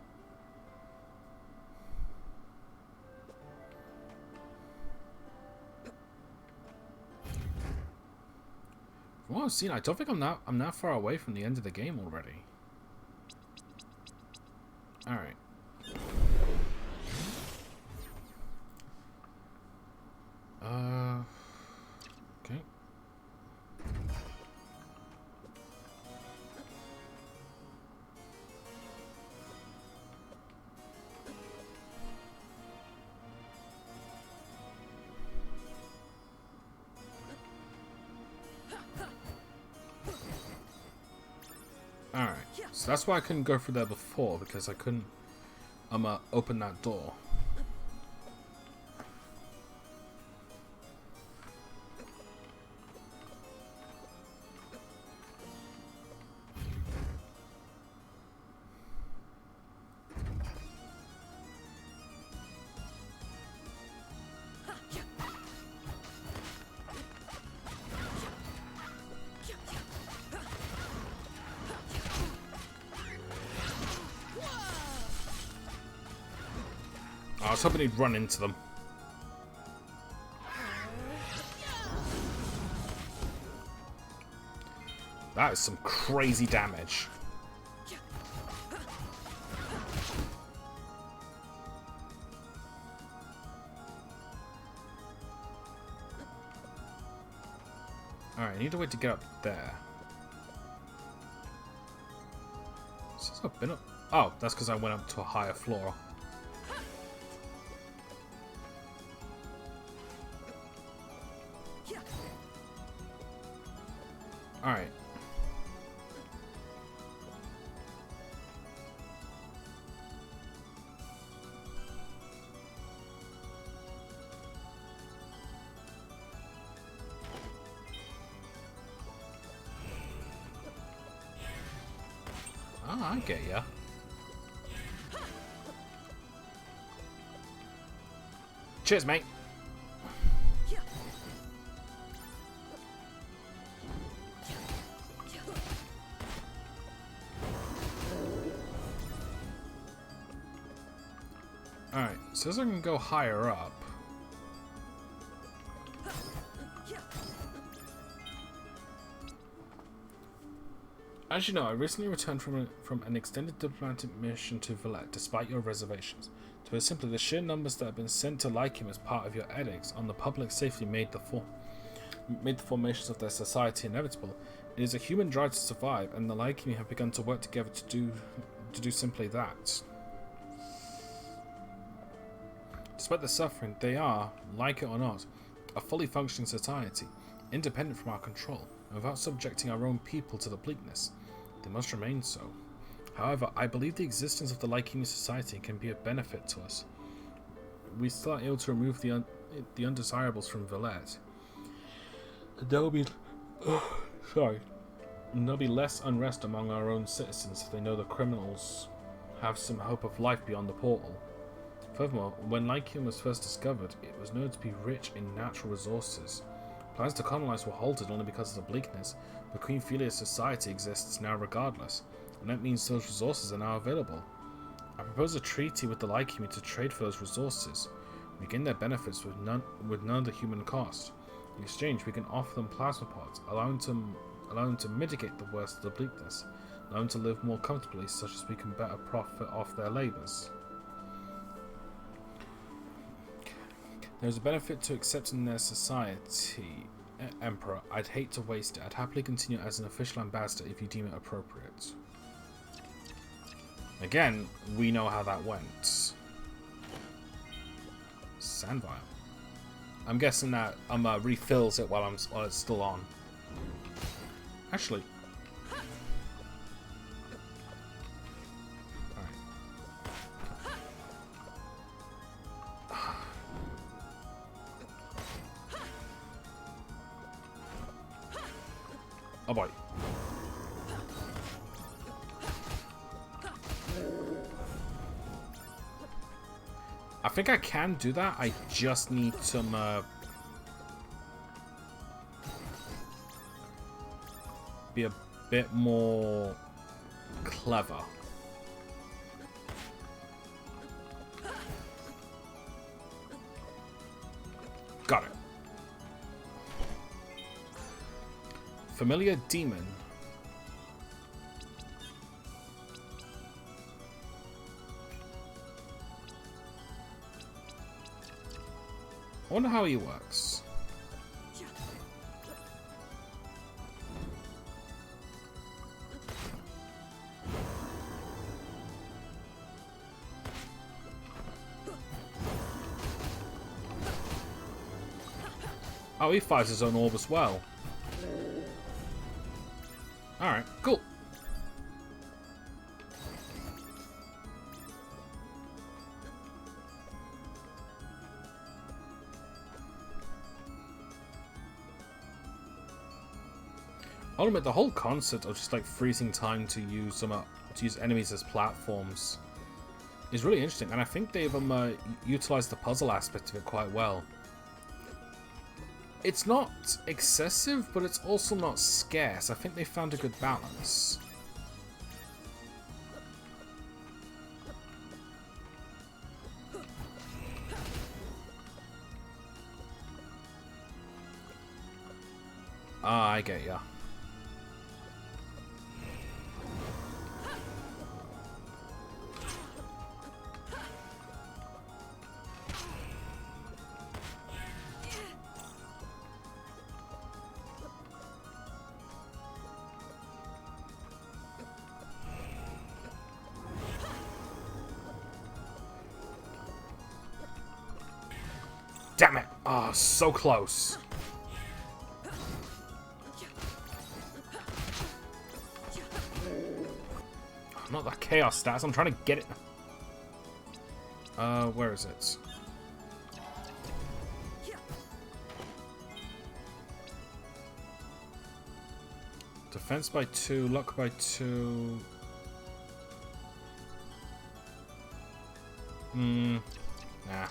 From what I've seen, I don't think I'm that far away from the end of the game already. Alright. Okay. Alright, so that's why I couldn't go through there before, because I couldn't open that door. I was hoping he'd run into them. That is some crazy damage. Alright, I need a way to get up there. Since I've been up... Oh, that's because I went up to a higher floor. Alright. Ah, I get ya. Cheers, mate. Alright, says I can go higher up. As you know, I recently returned from an extended diplomatic mission to Valette, despite your reservations. To put it simply, the sheer numbers that have been sent to Lycium as part of your edicts on the public safety made the formations of their society inevitable. It is a human drive to survive, and the Lycium have begun to work together to do simply that. Despite the suffering, they are, like it or not, a fully functioning society, independent from our control, and without subjecting our own people to the bleakness. They must remain so. However, I believe the existence of the Lycium society can be a benefit to us. We still are able to remove the undesirables from Valette. There will be... there'll be less unrest among our own citizens if they know the criminals have some hope of life beyond the portal. Furthermore, when Lycium was first discovered, it was known to be rich in natural resources. Plans to colonize were halted only because of the bleakness, but Queen Felia's society exists now regardless, and that means those resources are now available. I propose a treaty with the Lycium to trade for those resources. We gain their benefits with none of the human cost. In exchange, we can offer them plasma pods, allowing them to mitigate the worst of the bleakness, allow them to live more comfortably, such as we can better profit off their labours. There is a benefit to accepting their society, Emperor. I'd hate to waste it. I'd happily continue as an official ambassador if you deem it appropriate. Again, we know how that went. Sand vial. I'm guessing that refills it while it's still on. Actually. Oh boy. I think I can do that. I just need some be a bit more clever. Got it. Familiar demon. I wonder how he works. Oh, he fires his own orb as well. Alright, cool. I'll admit, the whole concept of just like freezing time to use enemies as platforms is really interesting, and I think they've utilized the puzzle aspect of it quite well. It's not excessive, but it's also not scarce. I think they found a good balance. Ah, I get ya. Damn it! Oh, so close. Not that chaos stats. I'm trying to get it. Where is it? Defense by 2, luck by 2. Nah.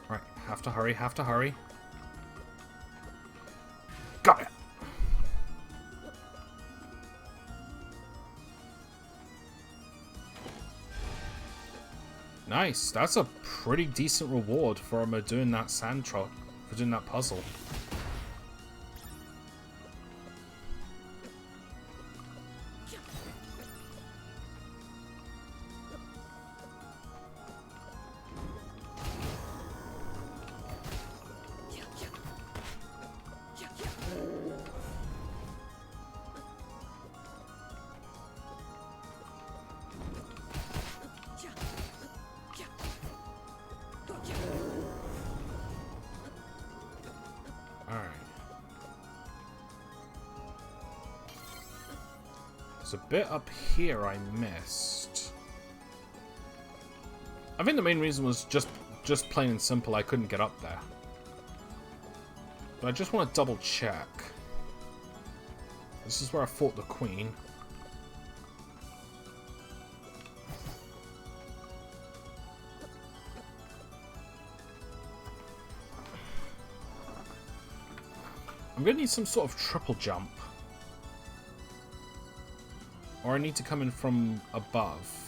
Right, have to hurry, have to hurry. Got it! Nice, that's a pretty decent reward for doing that sand trot, for doing that puzzle. There's a bit up here I missed. I think the main reason was just plain and simple I couldn't get up there. But I just want to double check. This is where I fought the Queen. I'm gonna need some sort of triple jump. Or I need to come in from above.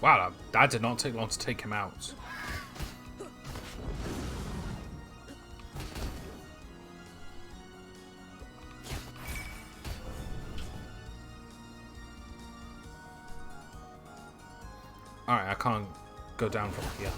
Wow, that did not take long to take him out. Alright, I can't go down from here.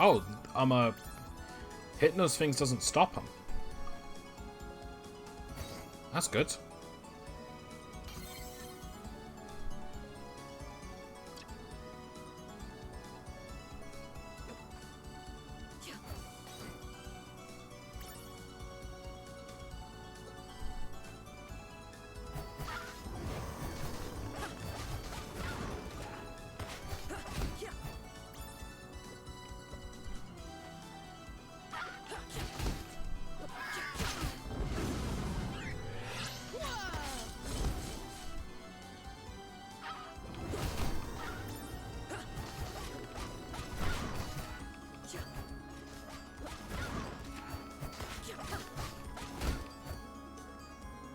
Oh, hitting those things doesn't stop them. That's good.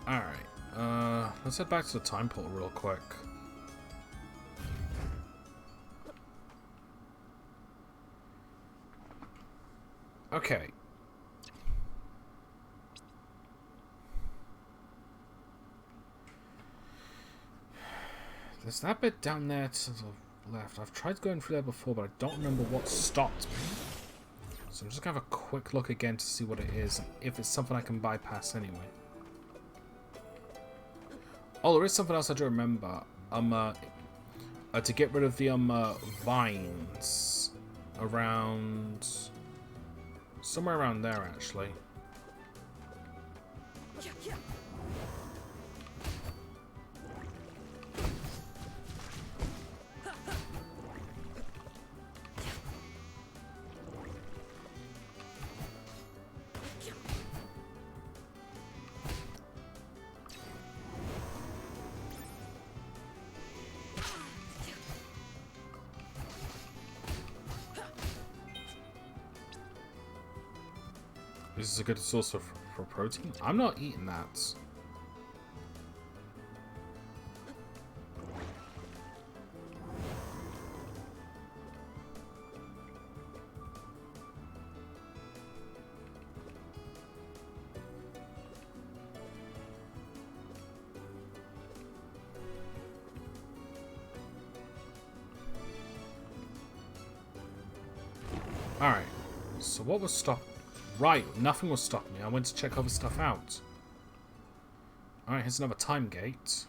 Alright, let's head back to the time portal real quick. Okay. There's that bit down there to the left. I've tried going through there before, but I don't remember what stopped me. So I'm just going to have a quick look again to see what it is, and if it's something I can bypass anyway. Oh, there is something else I do remember. To get rid of the vines around somewhere around there, actually. This is a good source for protein. I'm not eating that. Alright. So what was stopped? Right, nothing will stop me. I went to check other stuff out. Alright, here's another time gate.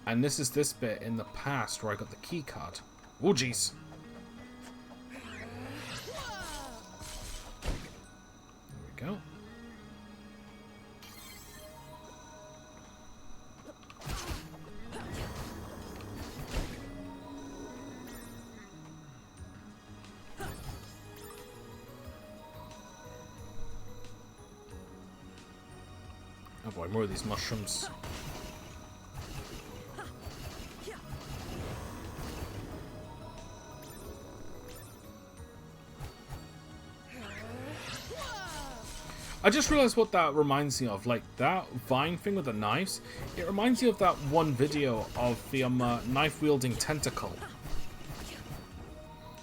And this is this bit in the past where I got the key card. Oh, jeez. There we go. Oh boy, more of these mushrooms. I just realized what that reminds me of. Like, that vine thing with the knives, it reminds me of that one video of the knife-wielding tentacle.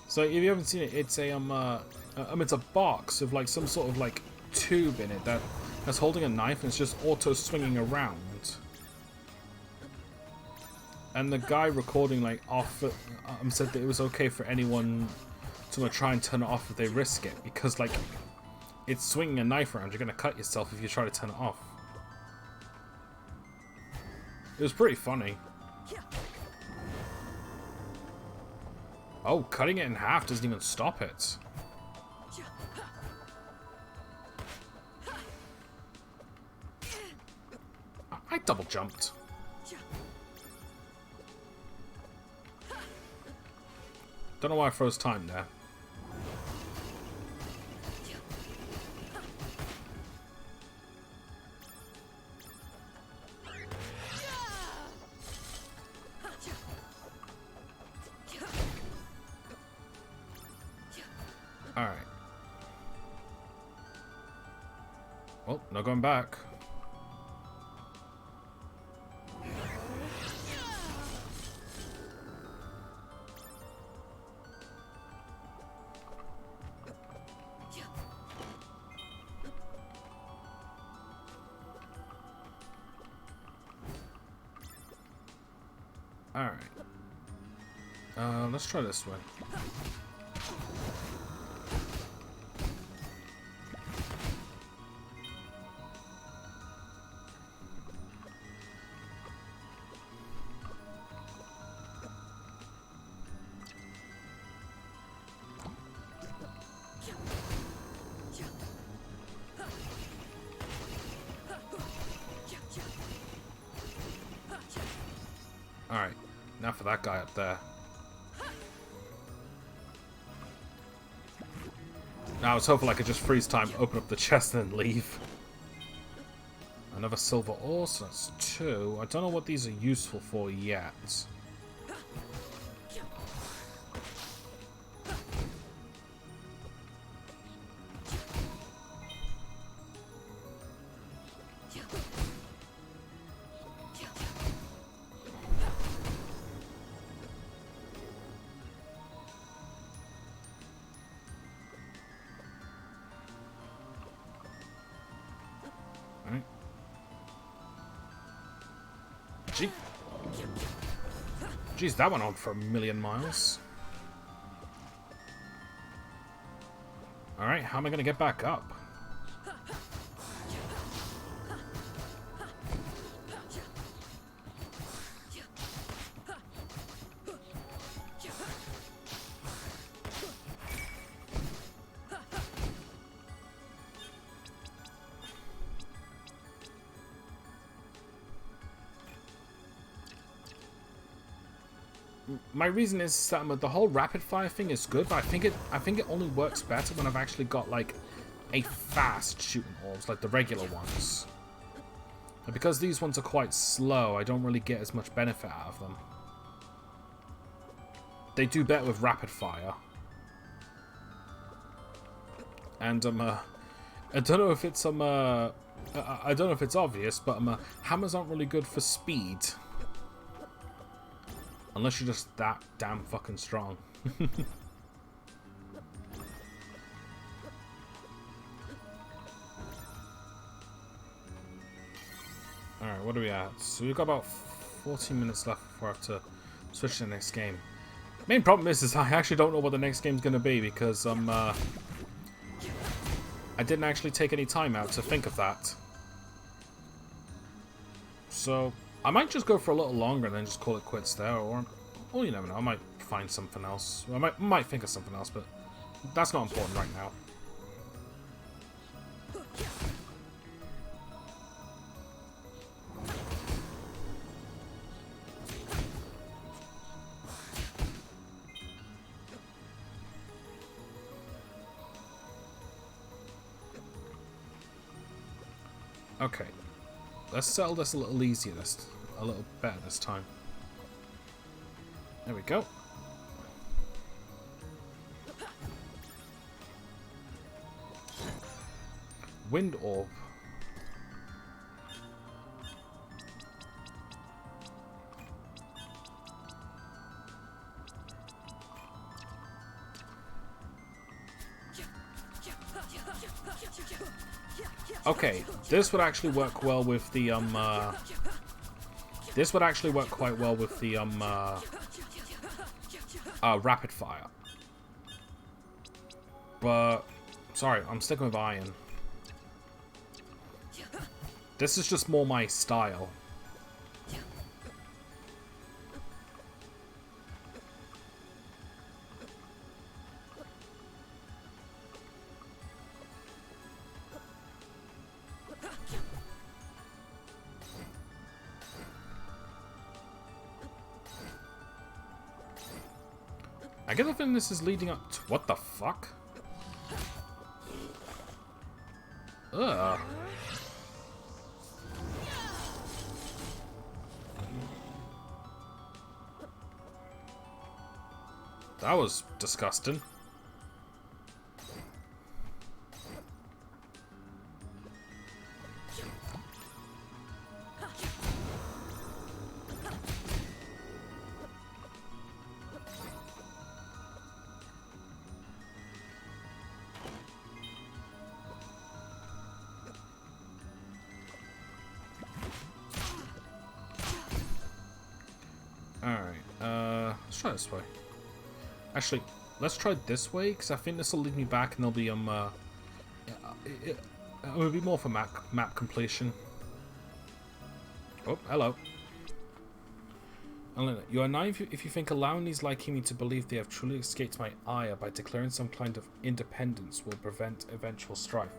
So if you haven't seen it, it's a it's a box of like some sort of like tube in it that's holding a knife and it's just auto swinging around. And the guy recording like off said that it was okay for anyone to try and turn it off if they risk it, because like it's swinging a knife around. You're gonna cut yourself if you try to turn it off. It was pretty funny. Oh, cutting it in half doesn't even stop it. I double jumped. Don't know why I froze time there. Alright. Well, no going back. Alright. Let's try this way. Alright, now for that guy up there. Now I was hoping I could just freeze time, open up the chest, and then leave. Another silver ore, so that's 2. I don't know what these are useful for yet. Jeez, that went on for 1,000,000 miles. Alright, how am I going to get back up? My reason is that the whole rapid fire thing is good, but I think it only works better when I've actually got like a fast shooting orbs, like the regular ones. And because these ones are quite slow, I don't really get as much benefit out of them. They do better with rapid fire. And I don't know if it's I don't know if it's obvious, but hammers aren't really good for speed. Unless you're just that damn fucking strong. Alright, what are we at? So we've got about 14 minutes left before I have to switch to the next game. Main problem is I actually don't know what the next game's going to be because I didn't actually take any time out to think of that. So I might just go for a little longer and then just call it quits there, or you never know, I might find something else. I might think of something else, but that's not important right now. Okay, let's settle this a little easier, a little better this time. There we go. Wind orb. Okay, this would actually work well with the this would actually work quite well with the rapid fire. But sorry, I'm sticking with iron. This is just more my style. I get the feeling this is leading up to... What the fuck? Ugh. That was disgusting. Let's try this way. Actually, let's try this way, because I think this will lead me back and there'll be, it will be more for map completion. Oh, hello. You are naive if you think allowing these like me to believe they have truly escaped my ire by declaring some kind of independence will prevent eventual strife.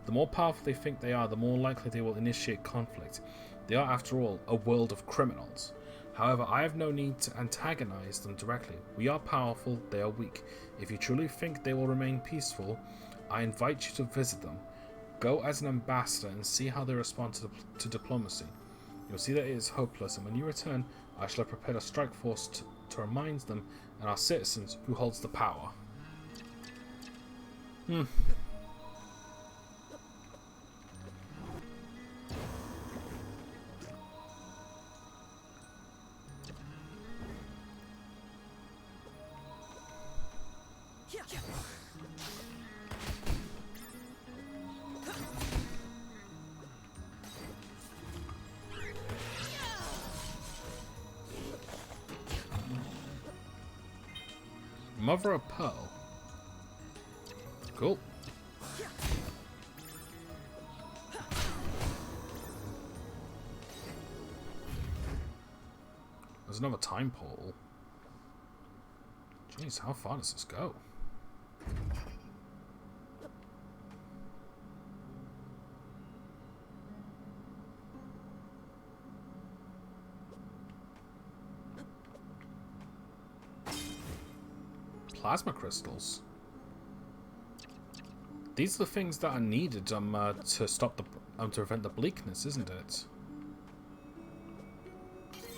The more powerful they think they are, the more likely they will initiate conflict. They are, after all, a world of criminals. However, I have no need to antagonize them directly. We are powerful, they are weak. If you truly think they will remain peaceful, I invite you to visit them. Go as an ambassador and see how they respond to diplomacy. You'll see that it is hopeless, and when you return, I shall have prepared a strike force to remind them and our citizens who holds the power. Mother of Pearl. Cool. There's another time portal. Jeez, how far does this go? Plasma crystals. These are the things that are needed to stop the to prevent the bleakness, isn't it?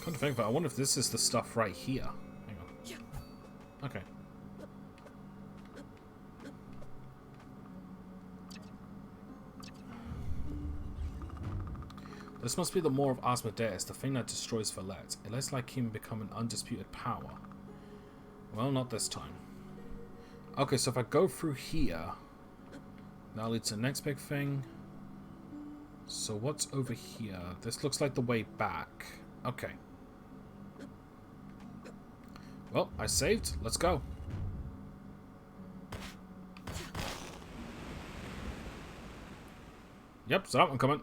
Come to think of it, I wonder if this is the stuff right here. Hang on. Okay. This must be the Maw of Asmodeus, the thing that destroys Valette. It lets Lycaon become an undisputed power. Well, not this time. Okay, so if I go through here, that'll lead to the next big thing. So what's over here? This looks like the way back. Okay. Well, I saved. Let's go. Yep, so I'm coming.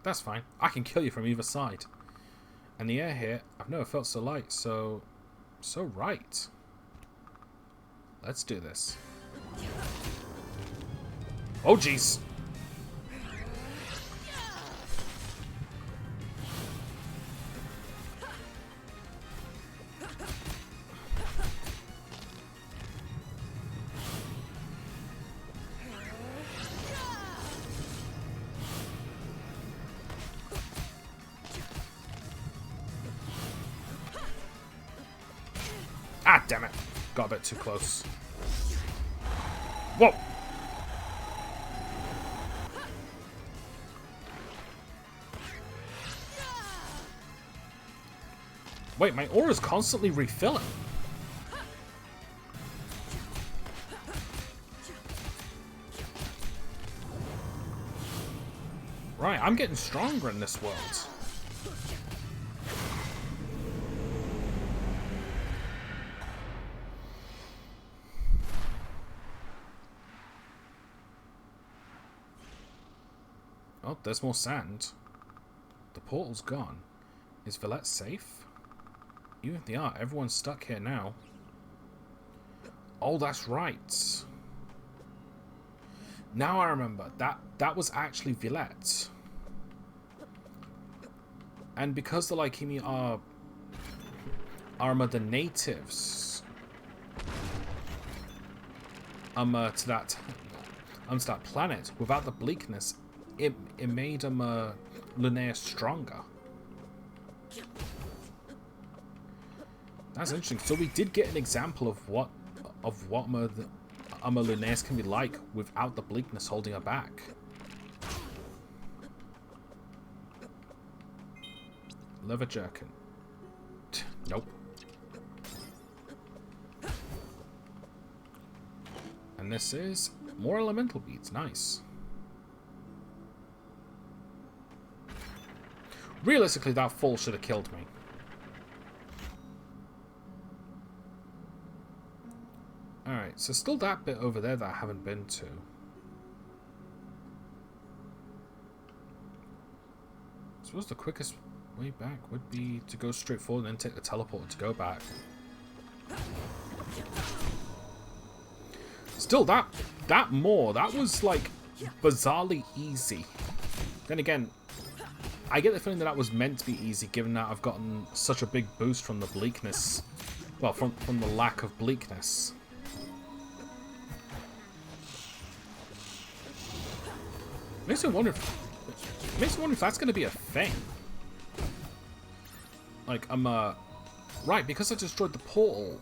That's fine. I can kill you from either side. And the air here, I've never felt so light, so right. Let's do this. Oh, jeez. Ah, damn it. Got a bit too close. Whoa! Wait, my aura's constantly refilling. Right, I'm getting stronger in this world. Oh, there's more sand. The portal's gone. Is Valette safe? Even if they are, everyone's stuck here now. Oh, that's right. Now I remember. That was actually Valette. And because the Lycaon are the natives to that planet, without the bleakness, it made Linnaeus stronger. That's interesting. So we did get an example of what Linnaeus can be like without the bleakness holding her back. Leather jerkin. Nope. And this is more elemental beads. Nice. Realistically, that fall should have killed me. Alright, so still that bit over there that I haven't been to. I suppose the quickest way back would be to go straight forward and then take the teleporter to go back. Still, that Maw, that was like bizarrely easy. Then again, I get the feeling that was meant to be easy, given that I've gotten such a big boost from the bleakness. Well, from the lack of bleakness. Makes me wonder if that's going to be a thing. Like, right, because I destroyed the portal,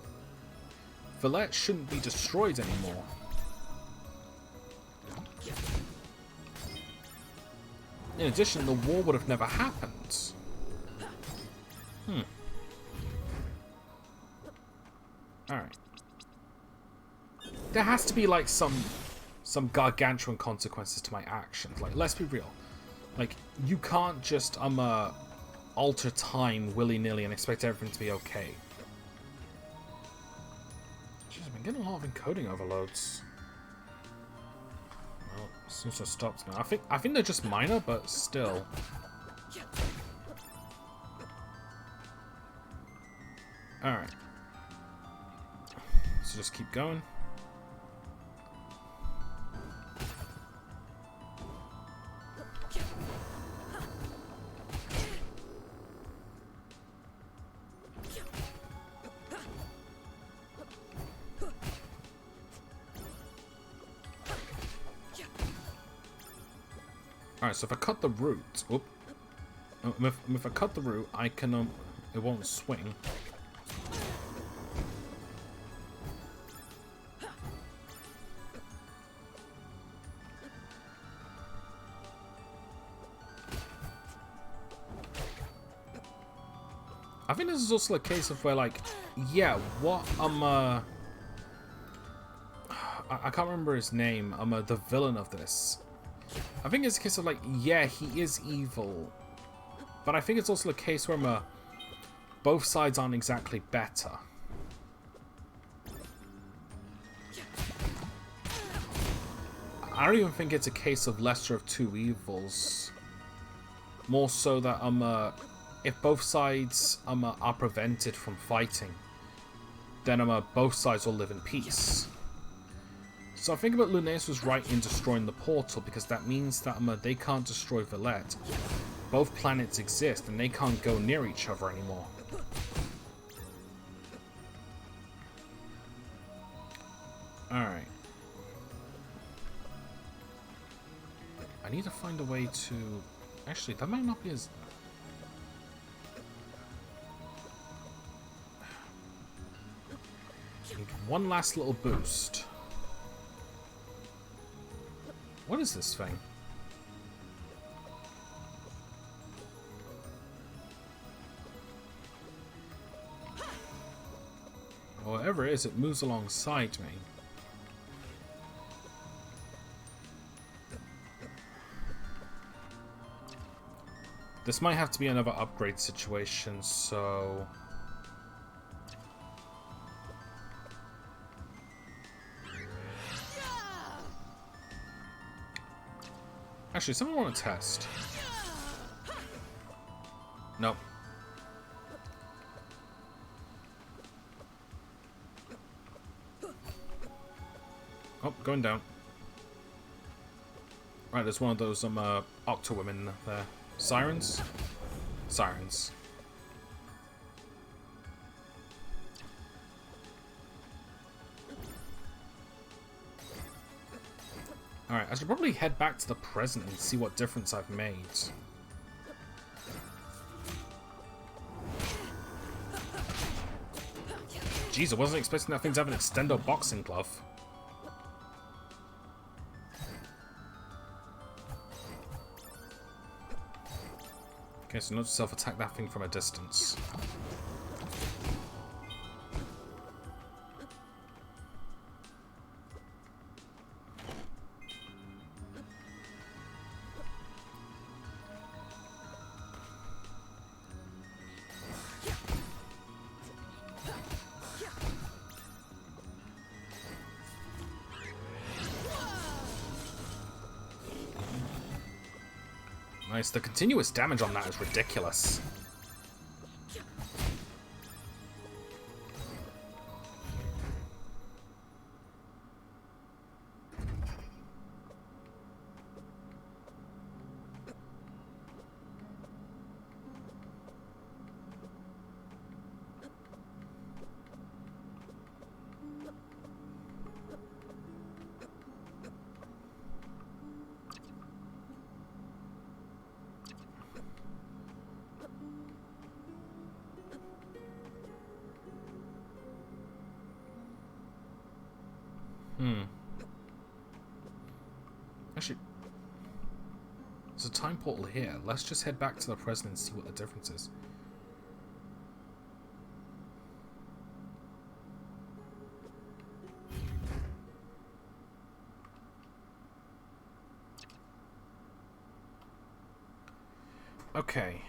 Valette shouldn't be destroyed anymore. In addition, the war would have never happened. Alright. There has to be, like, some gargantuan consequences to my actions. Like, let's be real. Like, you can't just, alter time willy-nilly and expect everything to be okay. I'm getting a lot of encoding overloads. Well, seems to have stopped now. I think they're just minor, but still. Alright. So just keep going. Alright, so if I cut the root, if I cut the root, I can, it won't swing. I think this is also a case of where, like, yeah, what, I can't remember his name, the villain of this. I think it's a case of, like, yeah, he is evil, but I think it's also a case where both sides aren't exactly better. I don't even think it's a case of lesser of two evils. More so that, if both sides, are prevented from fighting, then, both sides will live in peace. So I think about Lunaeus was right in destroying the portal, because that means that they can't destroy Villette. Both planets exist, and they can't go near each other anymore. Alright. I need to find a way to... Actually, that might not be as... Need one last little boost. What is this thing? Whatever it is, it moves alongside me. This might have to be another upgrade situation, so... Actually, someone want to test? Nope. Oh, going down. Right, there's one of those Octa women there. Sirens? Sirens. Alright, I should probably head back to the present and see what difference I've made. Jeez, I wasn't expecting that thing to have an extendo boxing glove. Okay, so note to self attack that thing from a distance. Nice. The continuous damage on that is ridiculous. Actually, there's a time portal here. Let's just head back to the present and see what the difference is. Okay,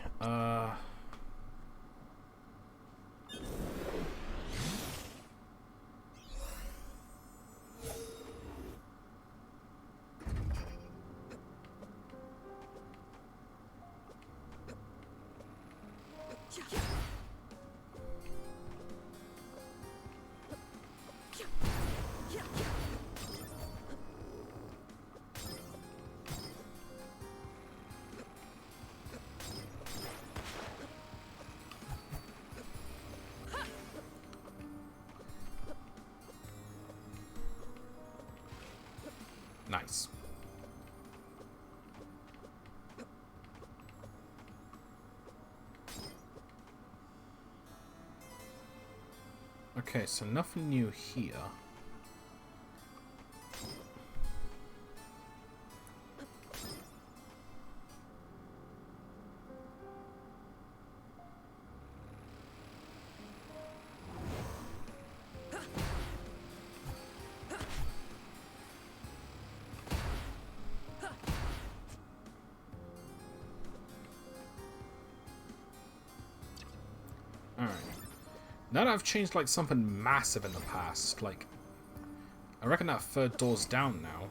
Nice. Okay, so nothing new here. Alright. Now that I've changed, like, something massive in the past, like, I reckon that third door's down now.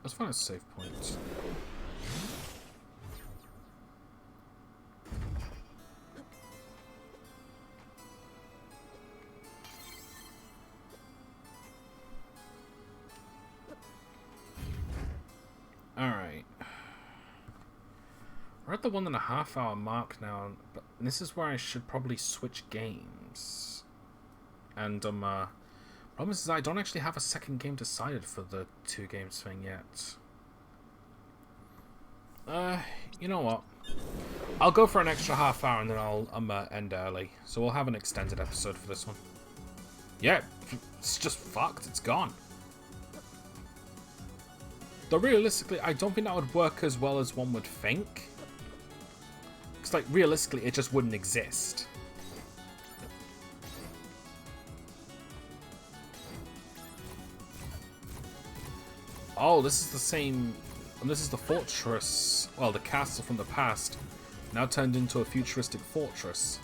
Let's find a save point. Alright. We're at the 1.5 hour mark now, but this is where I should probably switch games. And, problem is I don't actually have a second game decided for the 2 games thing yet. You know what? I'll go for an extra half hour and then I'll end early. So we'll have an extended episode for this one. Yeah, it's just fucked. It's gone. Though realistically, I don't think that would work as well as one would think. Because, like, realistically, it just wouldn't exist. Oh, this is the same... And this is the fortress... Well, the castle from the past. Now turned into a futuristic fortress.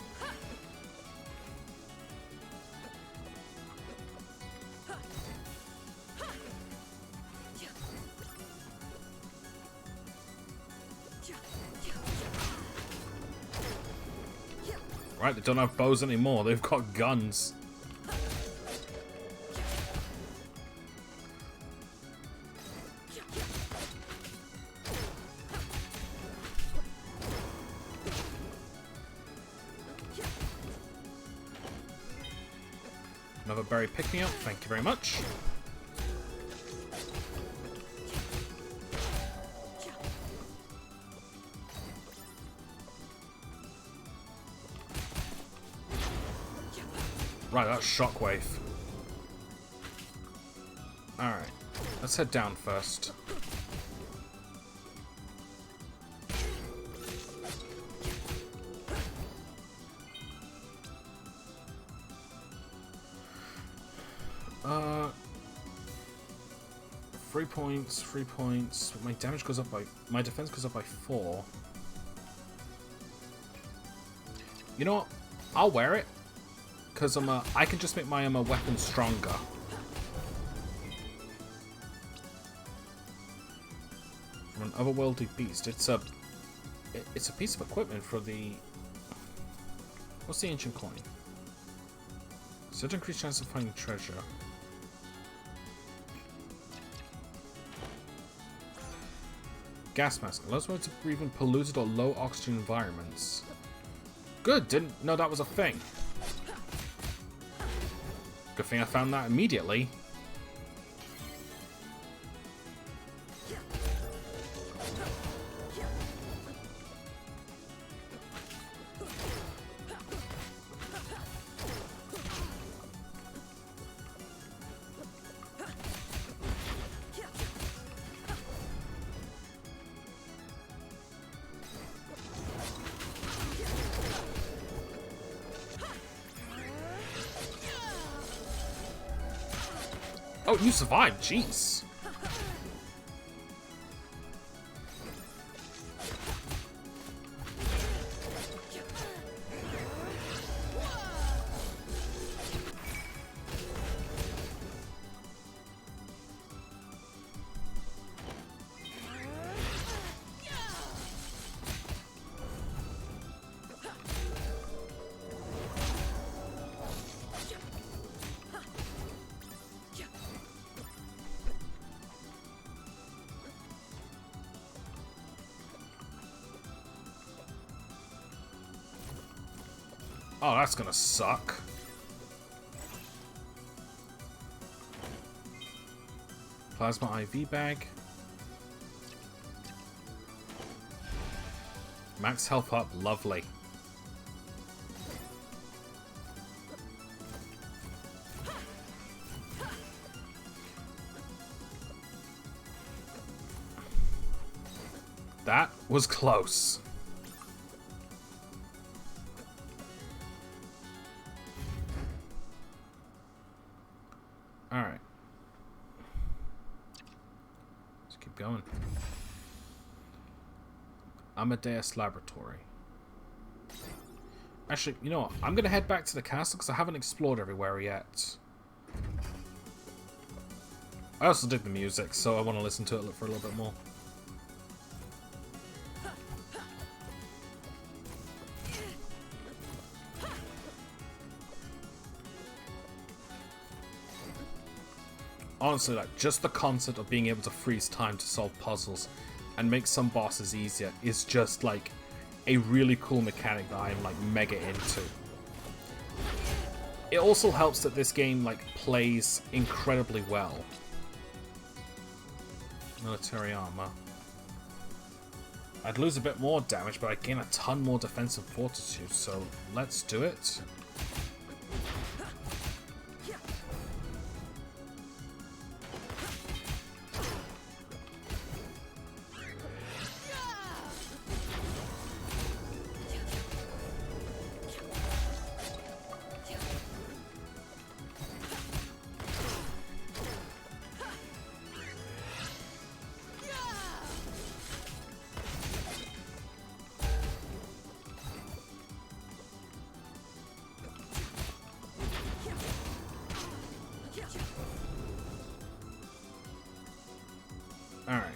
Right, they don't have bows anymore, they've got guns. Another berry pick-me-up, thank you very much. Right, that's shockwave. Alright, let's head down first. Three points. My damage goes up by... My defense goes up by 4. You know what? I'll wear it. Because I can just make my weapon stronger. From an otherworldly beast. It's a piece of equipment for the... What's the ancient coin? Such increased chance of finding treasure. Gas mask. Allows one to breathe in polluted or low oxygen environments. Good. Didn't know that was a thing. Good thing I found that immediately. Oh, you survived, jeez. Oh, that's gonna suck. Plasma IV bag. Max health up, lovely. That was close. Alright. Let's keep going. Amadeus Laboratory. Actually, you know what? I'm going to head back to the castle because I haven't explored everywhere yet. I also dig the music, so I want to listen to it for a little bit more. Honestly, like, just the concept of being able to freeze time to solve puzzles and make some bosses easier is just, like, a really cool mechanic that I'm, like, mega into. It also helps that this game, like, plays incredibly well. Military armor. I'd lose a bit more damage, but I gain a ton more defensive fortitude, so let's do it. Alright.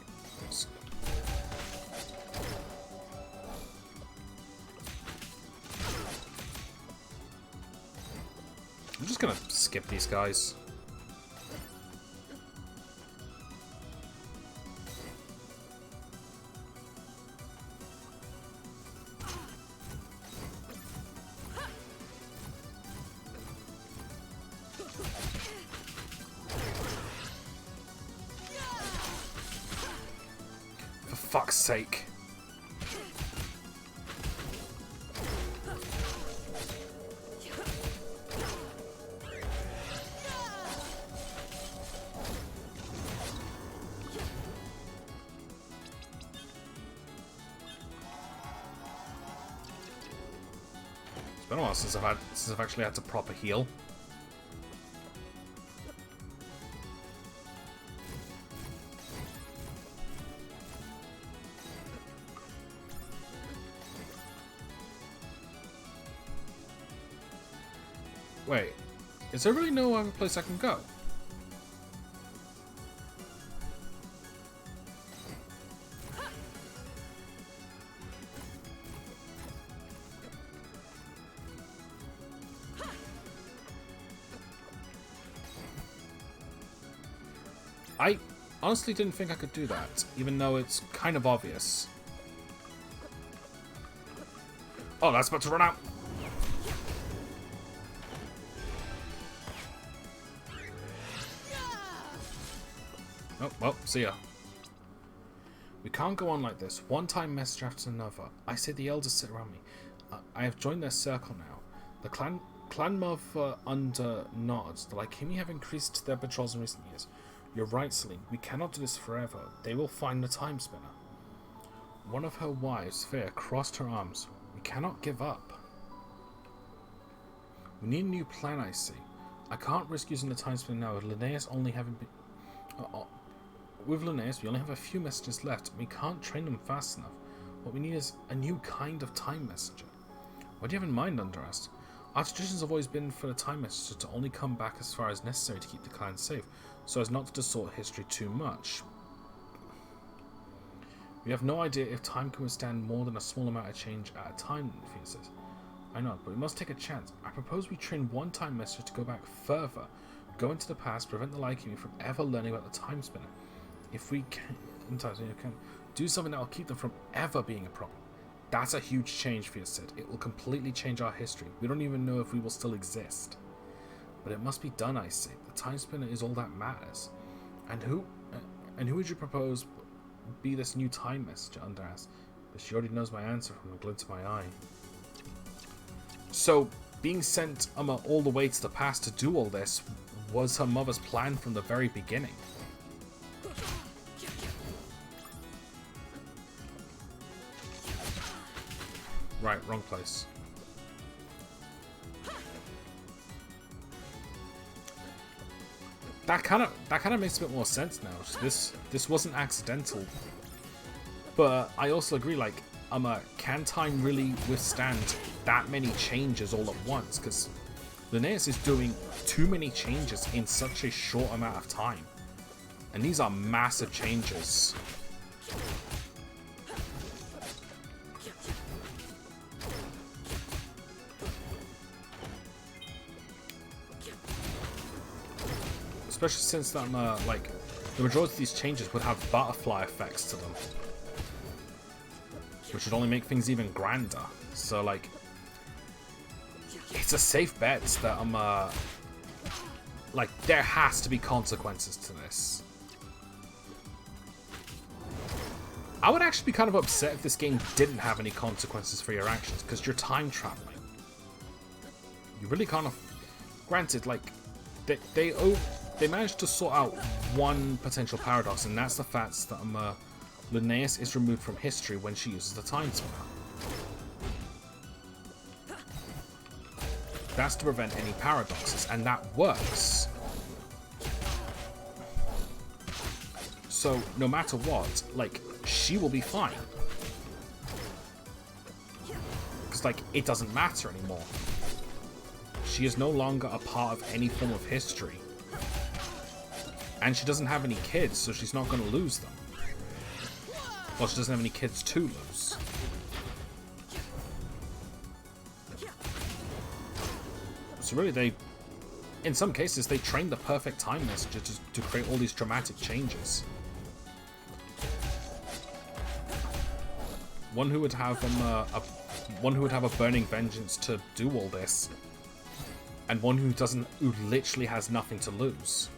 I'm just gonna skip these guys. For fuck's sake. It's been a while since I've actually had to proper heal. Wait, is there really no other place I can go? I honestly didn't think I could do that, even though it's kind of obvious. Oh, that's about to run out. Oh, well, see ya. We can't go on like this. One time message after another. I say the elders sit around me. I have joined their circle now. The clan mother under nods. The Lycimi have increased their patrols in recent years. You're right, Celine. We cannot do this forever. They will find the Timespinner. One of her wives, Fair, crossed her arms. We cannot give up. We need a new plan, I see. I can't risk using the Timespinner now with Linnaeus only having been... With Linnaeus, we only have a few messages left, and we can't train them fast enough. What we need is a new kind of time messenger. What do you have in mind, Underast? Our traditions have always been for the time messenger to only come back as far as necessary to keep the clan safe, so as not to distort history too much. We have no idea if time can withstand more than a small amount of change at a time, Fia says. I know, but we must take a chance. I propose we train one time messenger to go back further, go into the past, prevent the Lycimi from ever learning about the Timespinner. If we can, do something that will keep them from ever being a problem. That's a huge change for you, Sid. It will completely change our history. We don't even know if we will still exist. But it must be done, I say. The Timespinner is all that matters. And who would you propose be this new time messenger, Andreas? But she already knows my answer from a glint of my eye. So, being sent all the way to the past to do all this was her mother's plan from the very beginning. Right, wrong place. That kind of makes a bit more sense now. This wasn't accidental. But I also agree, like, can time really withstand that many changes all at once? Because Linnaeus is doing too many changes in such a short amount of time. And these are massive changes. Especially since that, like, the majority of these changes would have butterfly effects to them. Which would only make things even grander. So, like, it's a safe bet that, like, there has to be consequences to this. I would actually be kind of upset if this game didn't have any consequences for your actions, because you're time traveling. You really kind of... Granted, like, they managed to sort out one potential paradox, and that's the fact that Linnaeus is removed from history when she uses the Timespinner. That's to prevent any paradoxes, and that works. So, no matter what, like, she will be fine. Because, like, it doesn't matter anymore. She is no longer a part of any form of history. And she doesn't have any kids, so she's not going to lose them. Well, she doesn't have any kids to lose. So really, in some cases, they trained the perfect time messenger to create all these dramatic changes. One who would have a burning vengeance to do all this, and one who literally has nothing to lose.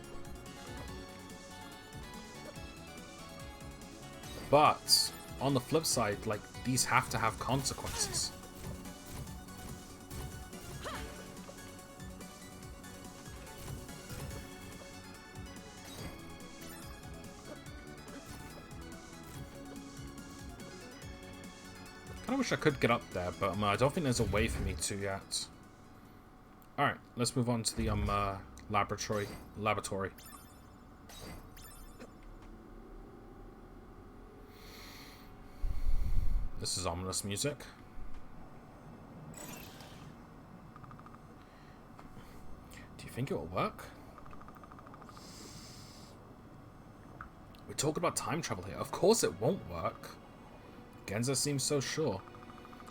But on the flip side, like, these have to have consequences. Kinda wish I could get up there, but I don't think there's a way for me to yet. Alright, let's move on to the laboratory. This is ominous music. Do you think it will work? We're talking about time travel here. Of course it won't work. Genza seems so sure.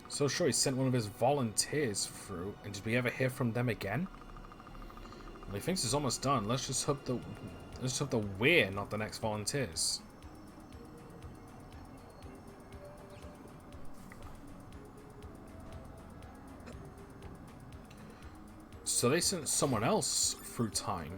So sure he sent one of his volunteers through, and did we ever hear from them again? Well, he thinks it's almost done. Let's just hope that we're not the next volunteers. So they sent someone else through time.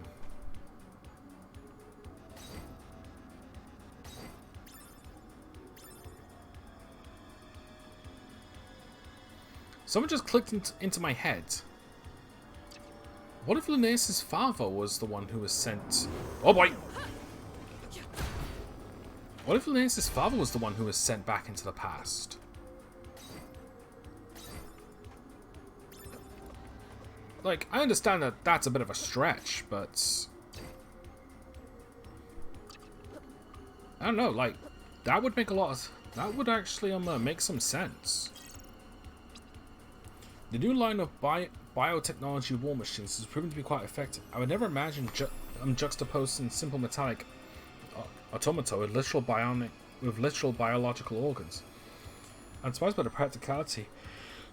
Someone just clicked into my head. What if Linnaeus' father was the one who was sent... Oh boy! What if Linnaeus' father was the one who was sent back into the past? Like, I understand that that's a bit of a stretch, but... I don't know, like, that would make a lot of... That would actually make some sense. The new line of biotechnology war machines has proven to be quite effective. I would never imagine juxtaposing simple metallic automata with literal biological organs. I'm surprised by the practicality,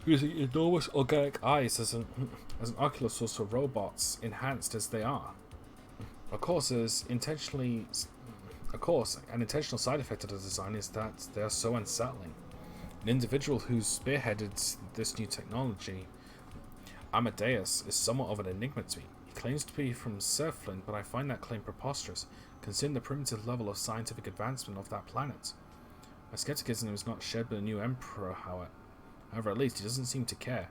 using enormous organic eyes as an ocular source for robots, enhanced as they are. Of course, an intentional side effect of the design is that they are so unsettling. An individual who spearheaded this new technology, Amadeus, is somewhat of an enigma to me. He claims to be from Surfland, but I find that claim preposterous, considering the primitive level of scientific advancement of that planet. My skepticism is not shared by the new Emperor, however, at least he doesn't seem to care.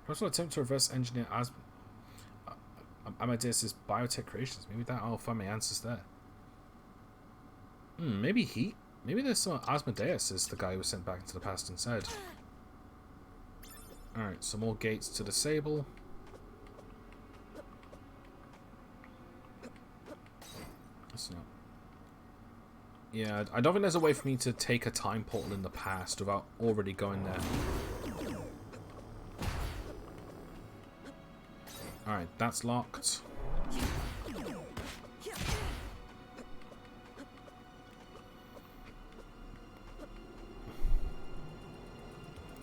Perhaps we'll attempt to reverse engineer Amadeus' biotech creations. Maybe I'll find my answers there. Maybe there's some Asmodeus is the guy who was sent back into the past instead. Alright, some more gates to disable. That's not... Yeah, I don't think there's a way for me to take a time portal in the past without already going there. Alright, that's locked.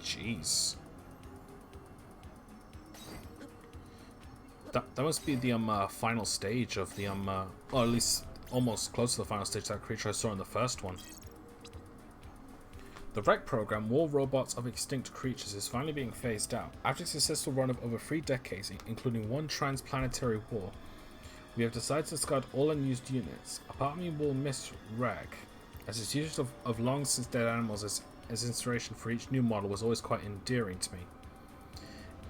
Jeez. That must be the final stage of the or at least almost close to the final stage of that creature I saw in the first one. The REC program, War Robots of Extinct Creatures, is finally being phased out. After a successful run of over 3 decades, including 1 transplanetary war, we have decided to discard all unused units. A part of me will miss REC, as its use of long since dead animals as inspiration for each new model was always quite endearing to me.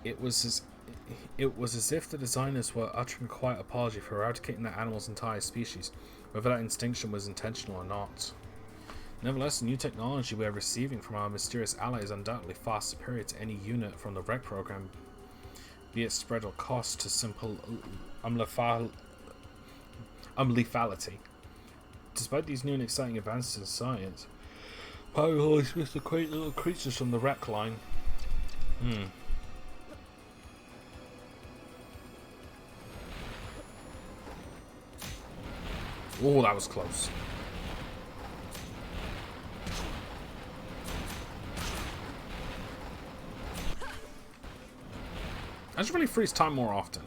It was as if the designers were uttering a quiet apology for eradicating that animal's entire species, whether that extinction was intentional or not. Nevertheless, the new technology we are receiving from our mysterious ally is undoubtedly far superior to any unit from the REC program, be it spread or cost to simple lethality. Despite these new and exciting advances in science, Power always missed the quaint little creatures from the REC line. Oh, that was close. I should really freeze time more often.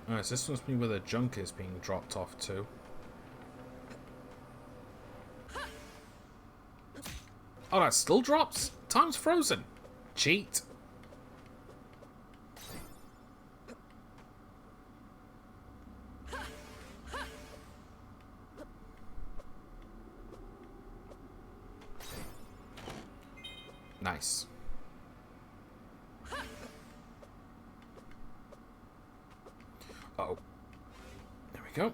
Alright, so this must be where the junk is being dropped off to. Oh, that still drops? Time's frozen. Cheat. Nice. Uh-oh. There we go.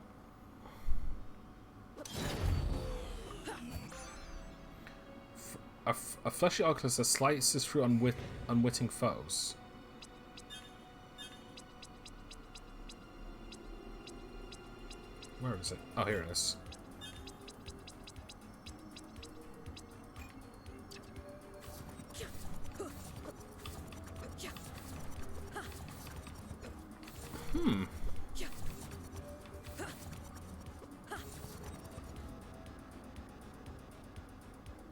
A fleshy oculus that slices through unwitting foes. Where is it? Oh, here it is.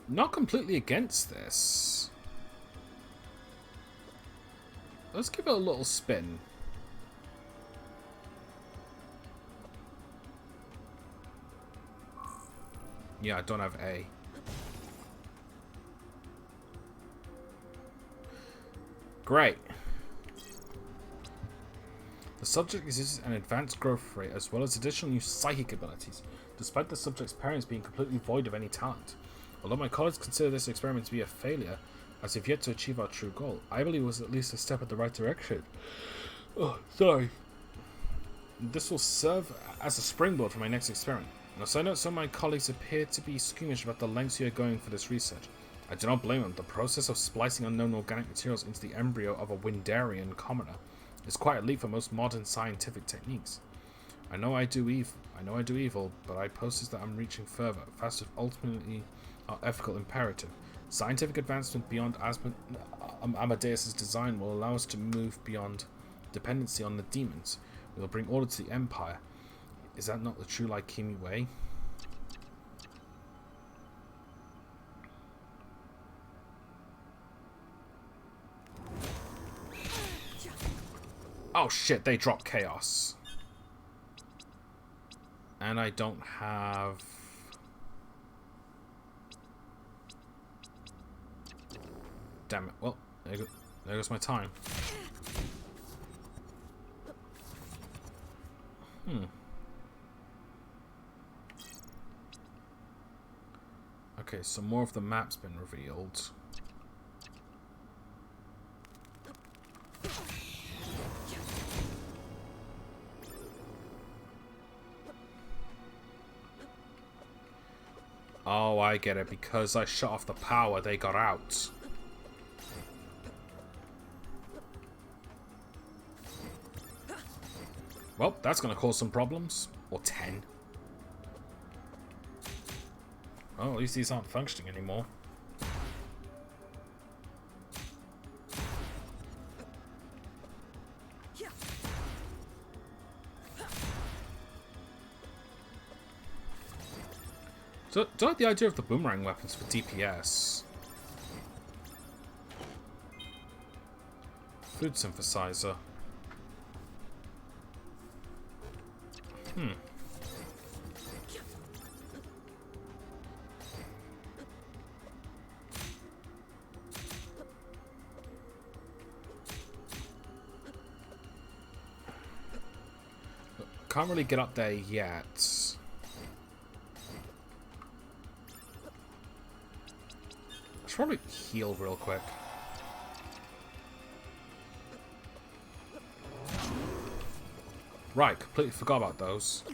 Not completely against this. Let's give it a little spin. Yeah, I don't have A. Great. The subject exhibits an advanced growth rate as well as additional new psychic abilities, despite the subject's parents being completely void of any talent. Although my colleagues consider this experiment to be a failure, as if yet to achieve our true goal, I believe it was at least a step in the right direction. Oh, sorry. This will serve as a springboard for my next experiment. Now, so I know some of my colleagues appear to be squeamish about the lengths you are going for this research. I do not blame them. The process of splicing unknown organic materials into the embryo of a Windarian commoner is quite a leap for most modern scientific techniques. I know I do evil, but I post that I'm reaching further, faster, ultimately our ethical imperative. Scientific advancement beyond Amadeus' design will allow us to move beyond dependency on the demons. We will bring order to the Empire. Is that not the true Lycemi way? Oh shit, they drop chaos. And I don't have... Damn it. Well, there goes my time. Okay, so more of the map's been revealed. Oh, I get it. Because I shut off the power, they got out. Well, that's going to cause some problems. Or 10. Oh, at least these aren't functioning anymore. So, do I like the idea of the boomerang weapons for DPS? Food synthesizer. Can't really get up there yet. I should probably heal real quick. Right, completely forgot about those.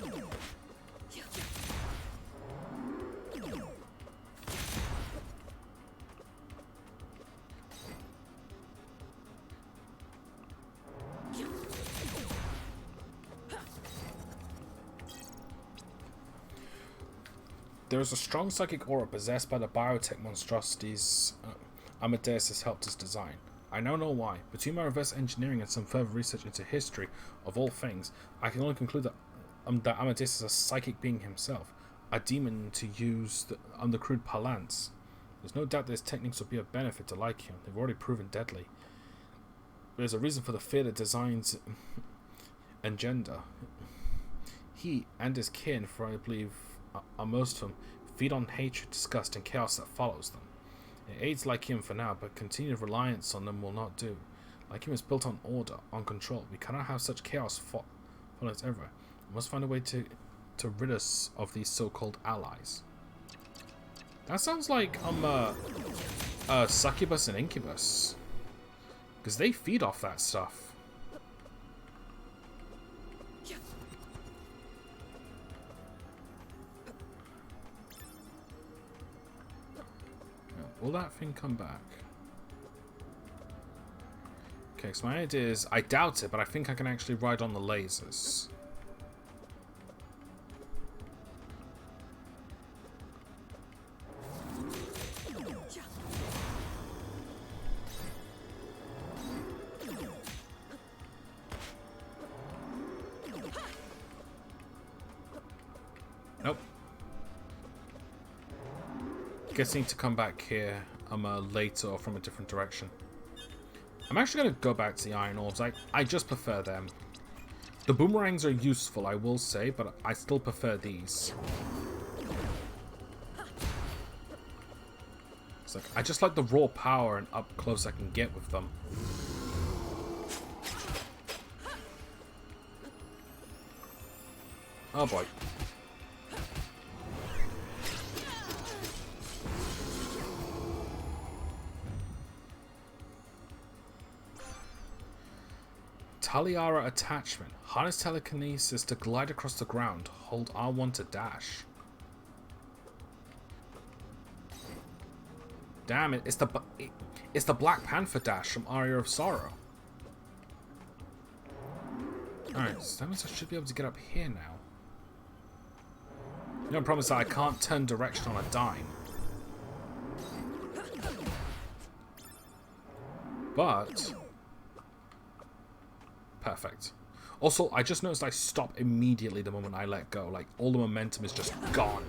There is a strong psychic aura possessed by the biotech monstrosities Amadeus has helped us design. I now know why. Between my reverse engineering and some further research into history of all things, I can only conclude that Amadeus is a psychic being himself, a demon to use the crude parlance. There's no doubt that his techniques will be of benefit to Lycium. They've already proven deadly. There's a reason for the fear that designs engender. He and his kin, for I believe are most of them, feed on hatred, disgust, and chaos that follows them. It aids Lycium for now, but continued reliance on them will not do. Lycium is built on order, on control. We cannot have such chaos follow us ever. We must find a way to rid us of these so-called allies. That sounds like succubus and incubus, because they feed off that stuff. Will that thing come back? Okay, so my idea is, I doubt it, but I think I can actually ride on the lasers. Nope. Guessing to come back here later or from a different direction. I'm actually going to go back to the iron orbs. I just prefer them. The boomerangs are useful, I will say, but I still prefer these. It's like, I just like the raw power and up close I can get with them. Oh boy. Taliara attachment. Harness telekinesis to glide across the ground. Hold R1 to dash. Damn it! It's the Black Panther dash from Aria of Sorrow. All right, so that means I should be able to get up here now. The only problem is that I can't turn direction on a dime. But perfect. Also, I just noticed I stop immediately the moment I let go. Like, all the momentum is just gone.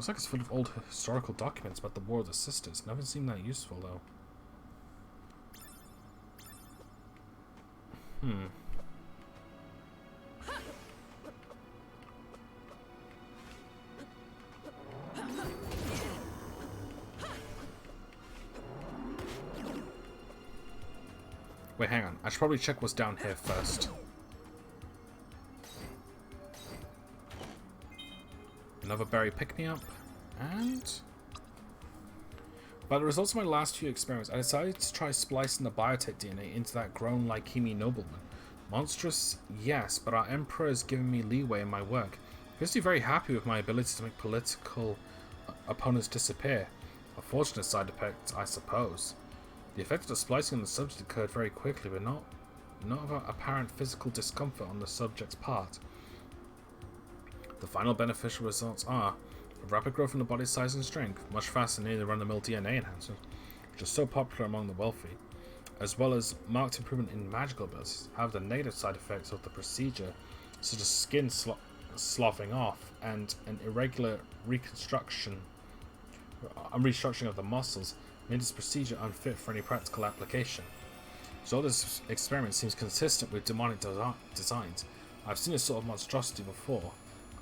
Looks like it's full of old historical documents about the War of the Sisters. Never seemed that useful, though. Wait, hang on. I should probably check what's down here first. Another berry pick-me-up. And... by the results of my last few experiments, I decided to try splicing the biotech DNA into that grown Lycemi nobleman. Monstrous, yes, but our Emperor has given me leeway in my work. He appears to be very happy with my ability to make political opponents disappear. A fortunate side effect, I suppose. The effect of the splicing on the subject occurred very quickly, but not of apparent physical discomfort on the subject's part. The final beneficial results are a rapid growth in the body's size and strength, much faster than any run-of-the-mill DNA enhancers, which are so popular among the wealthy, as well as marked improvement in magical abilities. However, the negative side effects of the procedure, such as skin sloughing off and an irregular restructuring of the muscles, made this procedure unfit for any practical application. So this experiment seems consistent with demonic designs. I've seen this sort of monstrosity before.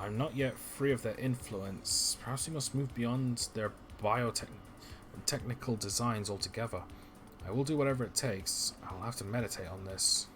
I'm not yet free of their influence. Perhaps we must move beyond their biotechnical designs altogether. I will do whatever it takes. I'll have to meditate on this.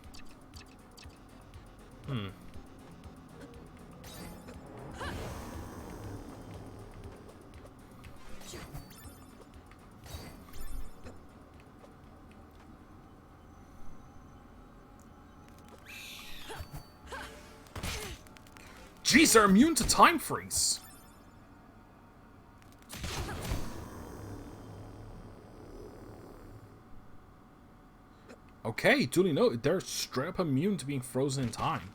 Jeez, they're immune to time freeze. Okay, duly noted. They're straight up immune to being frozen in time.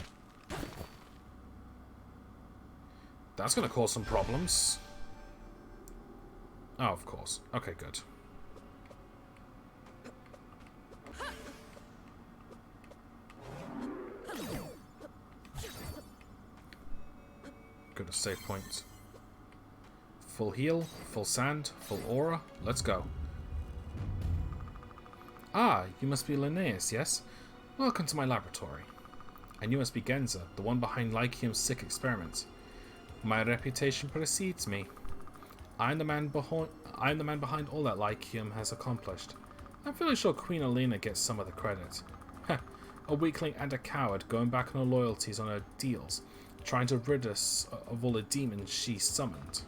That's gonna cause some problems. Oh, of course. Okay, good. Good, a save point. Full heal, full sand, full aura. Let's go. Ah, you must be Linnaeus, yes? Welcome to my laboratory. And you must be Genza, the one behind Lyceum's sick experiments. My reputation precedes me. I'm the man behind all that Lyceum has accomplished. I'm fairly sure Queen Elena gets some of the credit. Heh, a weakling and a coward going back on her loyalties on her deals, trying to rid us of all the demons she summoned.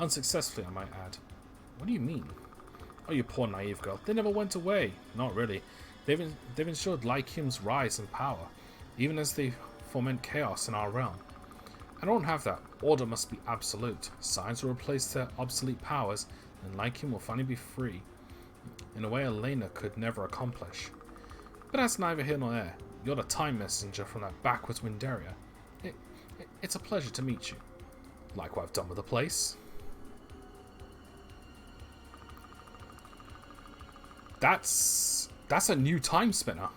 Unsuccessfully, I might add. What do you mean? Oh, you poor naive girl. They never went away. Not really. They've ensured Lyceum's rise in power, even as they foment chaos in our realm. I don't have that. Order must be absolute. Science will replace their obsolete powers, and Lyceum will finally be free, in a way Elena could never accomplish. But that's neither here nor there. You're the time messenger from that backwards Windaria. It's a pleasure to meet you. Like what I've done with the place. That's a new Timespinner.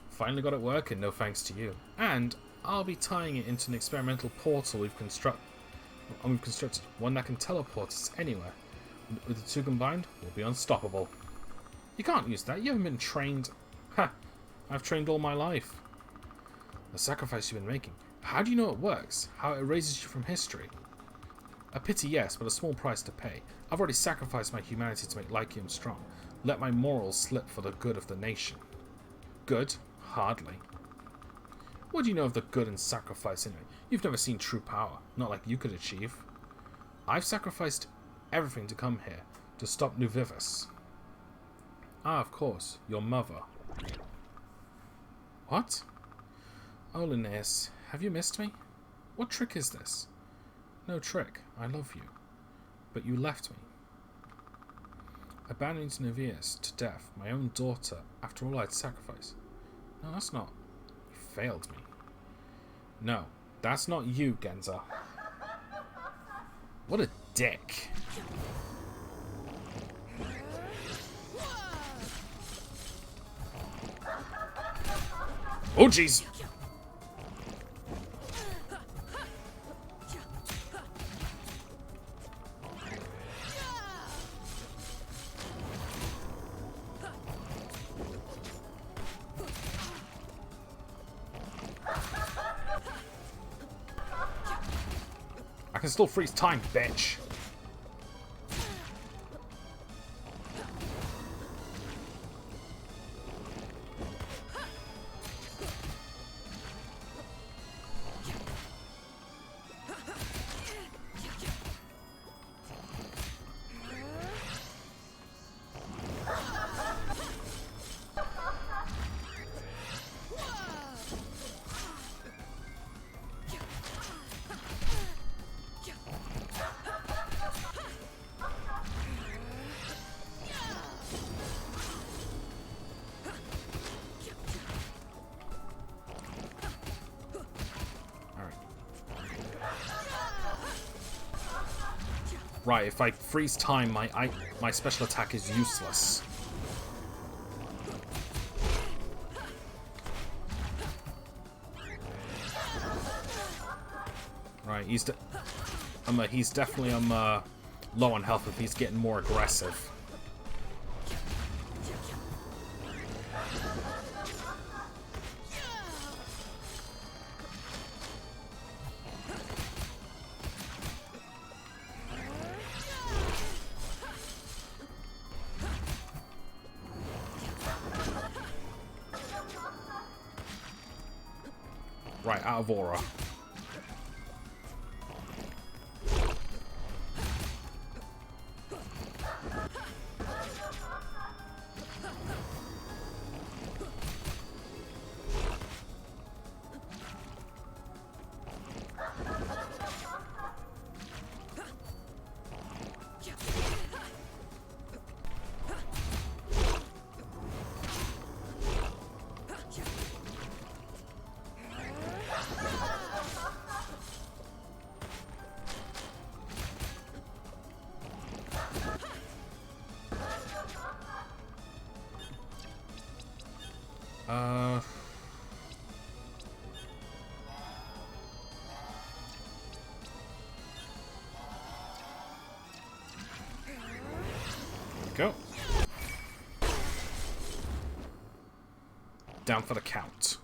Finally got it working, no thanks to you. And I'll be tying it into an experimental portal we've constructed, one that can teleport us anywhere. With the two combined, we'll be unstoppable. You can't use that. You haven't been trained. Ha! I've trained all my life. The sacrifice you've been making. How do you know it works? How it erases you from history? A pity, yes, but a small price to pay. I've already sacrificed my humanity to make Lyceum strong. Let my morals slip for the good of the nation. Good? Hardly. What do you know of the good in sacrifice anyway? You've never seen true power. Not like you could achieve. I've sacrificed everything to come here. To stop Nuvivis. Ah, of course. Your mother. What? Oh, Linnaeus. Have you missed me? What trick is this? No trick. I love you. But you left me. Abandoning Nuvius to death, my own daughter, after all I'd sacrificed. No, that's not. You failed me. No, that's not you, Genza. What a dick. Oh, jeez. can still freeze time, bitch. Right, if I freeze time, my special attack is useless. Right, he's definitely low on health if he's getting more aggressive. Right, out of aura. Go. Down for the count.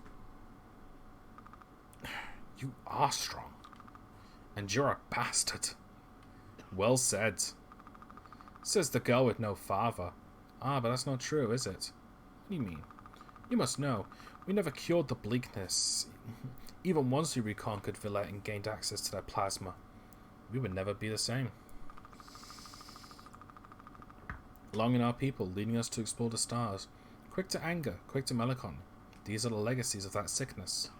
You are strong. And you're a bastard. Well said. Says the girl with no father. Ah, but that's not true, is it? What do you mean? You must know, we never cured the bleakness. Even once we reconquered Villette and gained access to their plasma, we would never be the same. Long in our people, leading us to explore the stars. Quick to anger, quick to melancholy. These are the legacies of that sickness.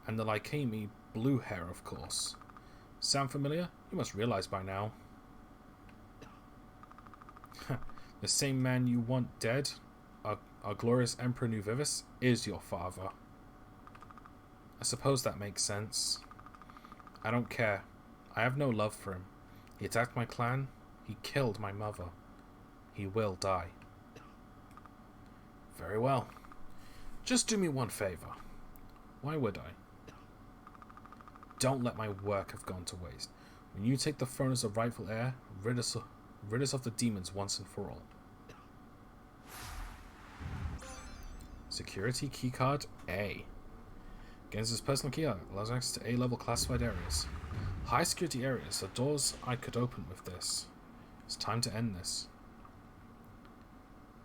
And the Lycamie blue hair, of course. Sound familiar? You must realize by now. The same man you want dead, our glorious Emperor Nuvivis, is your father. I suppose that makes sense. I don't care. I have no love for him. He attacked my clan. He killed my mother. He will die. Very well. Just do me one favor. Why would I? Don't let my work have gone to waste. When you take the throne as a rightful heir, rid us of the demons once and for all. Security keycard A. Gains his personal key allows access to A-level classified areas. High security areas are doors I could open with this. It's time to end this.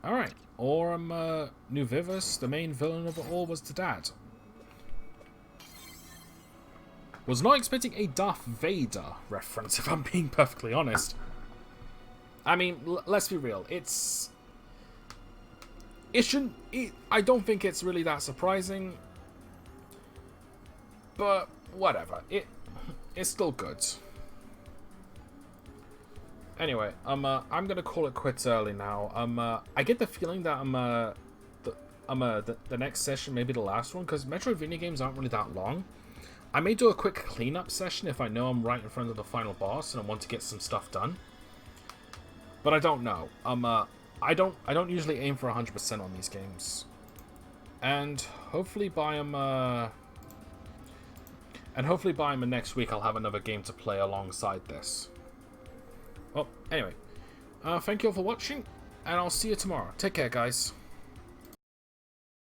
Alright, Nuvivis, the main villain of it all, was the dad. Was not expecting a Darth Vader reference, if I'm being perfectly honest. I mean, let's be real, I don't think it's really that surprising. But, whatever, it's still good. Anyway, I'm gonna call it quits early now. I get the feeling that the next session may be the last one, because Metroidvania games aren't really that long. I may do a quick cleanup session if I know I'm right in front of the final boss and I want to get some stuff done. But I don't know. I don't usually aim for 100% on these games. And hopefully by next week I'll have another game to play alongside this. Well, anyway, thank you all for watching, and I'll see you tomorrow. Take care, guys.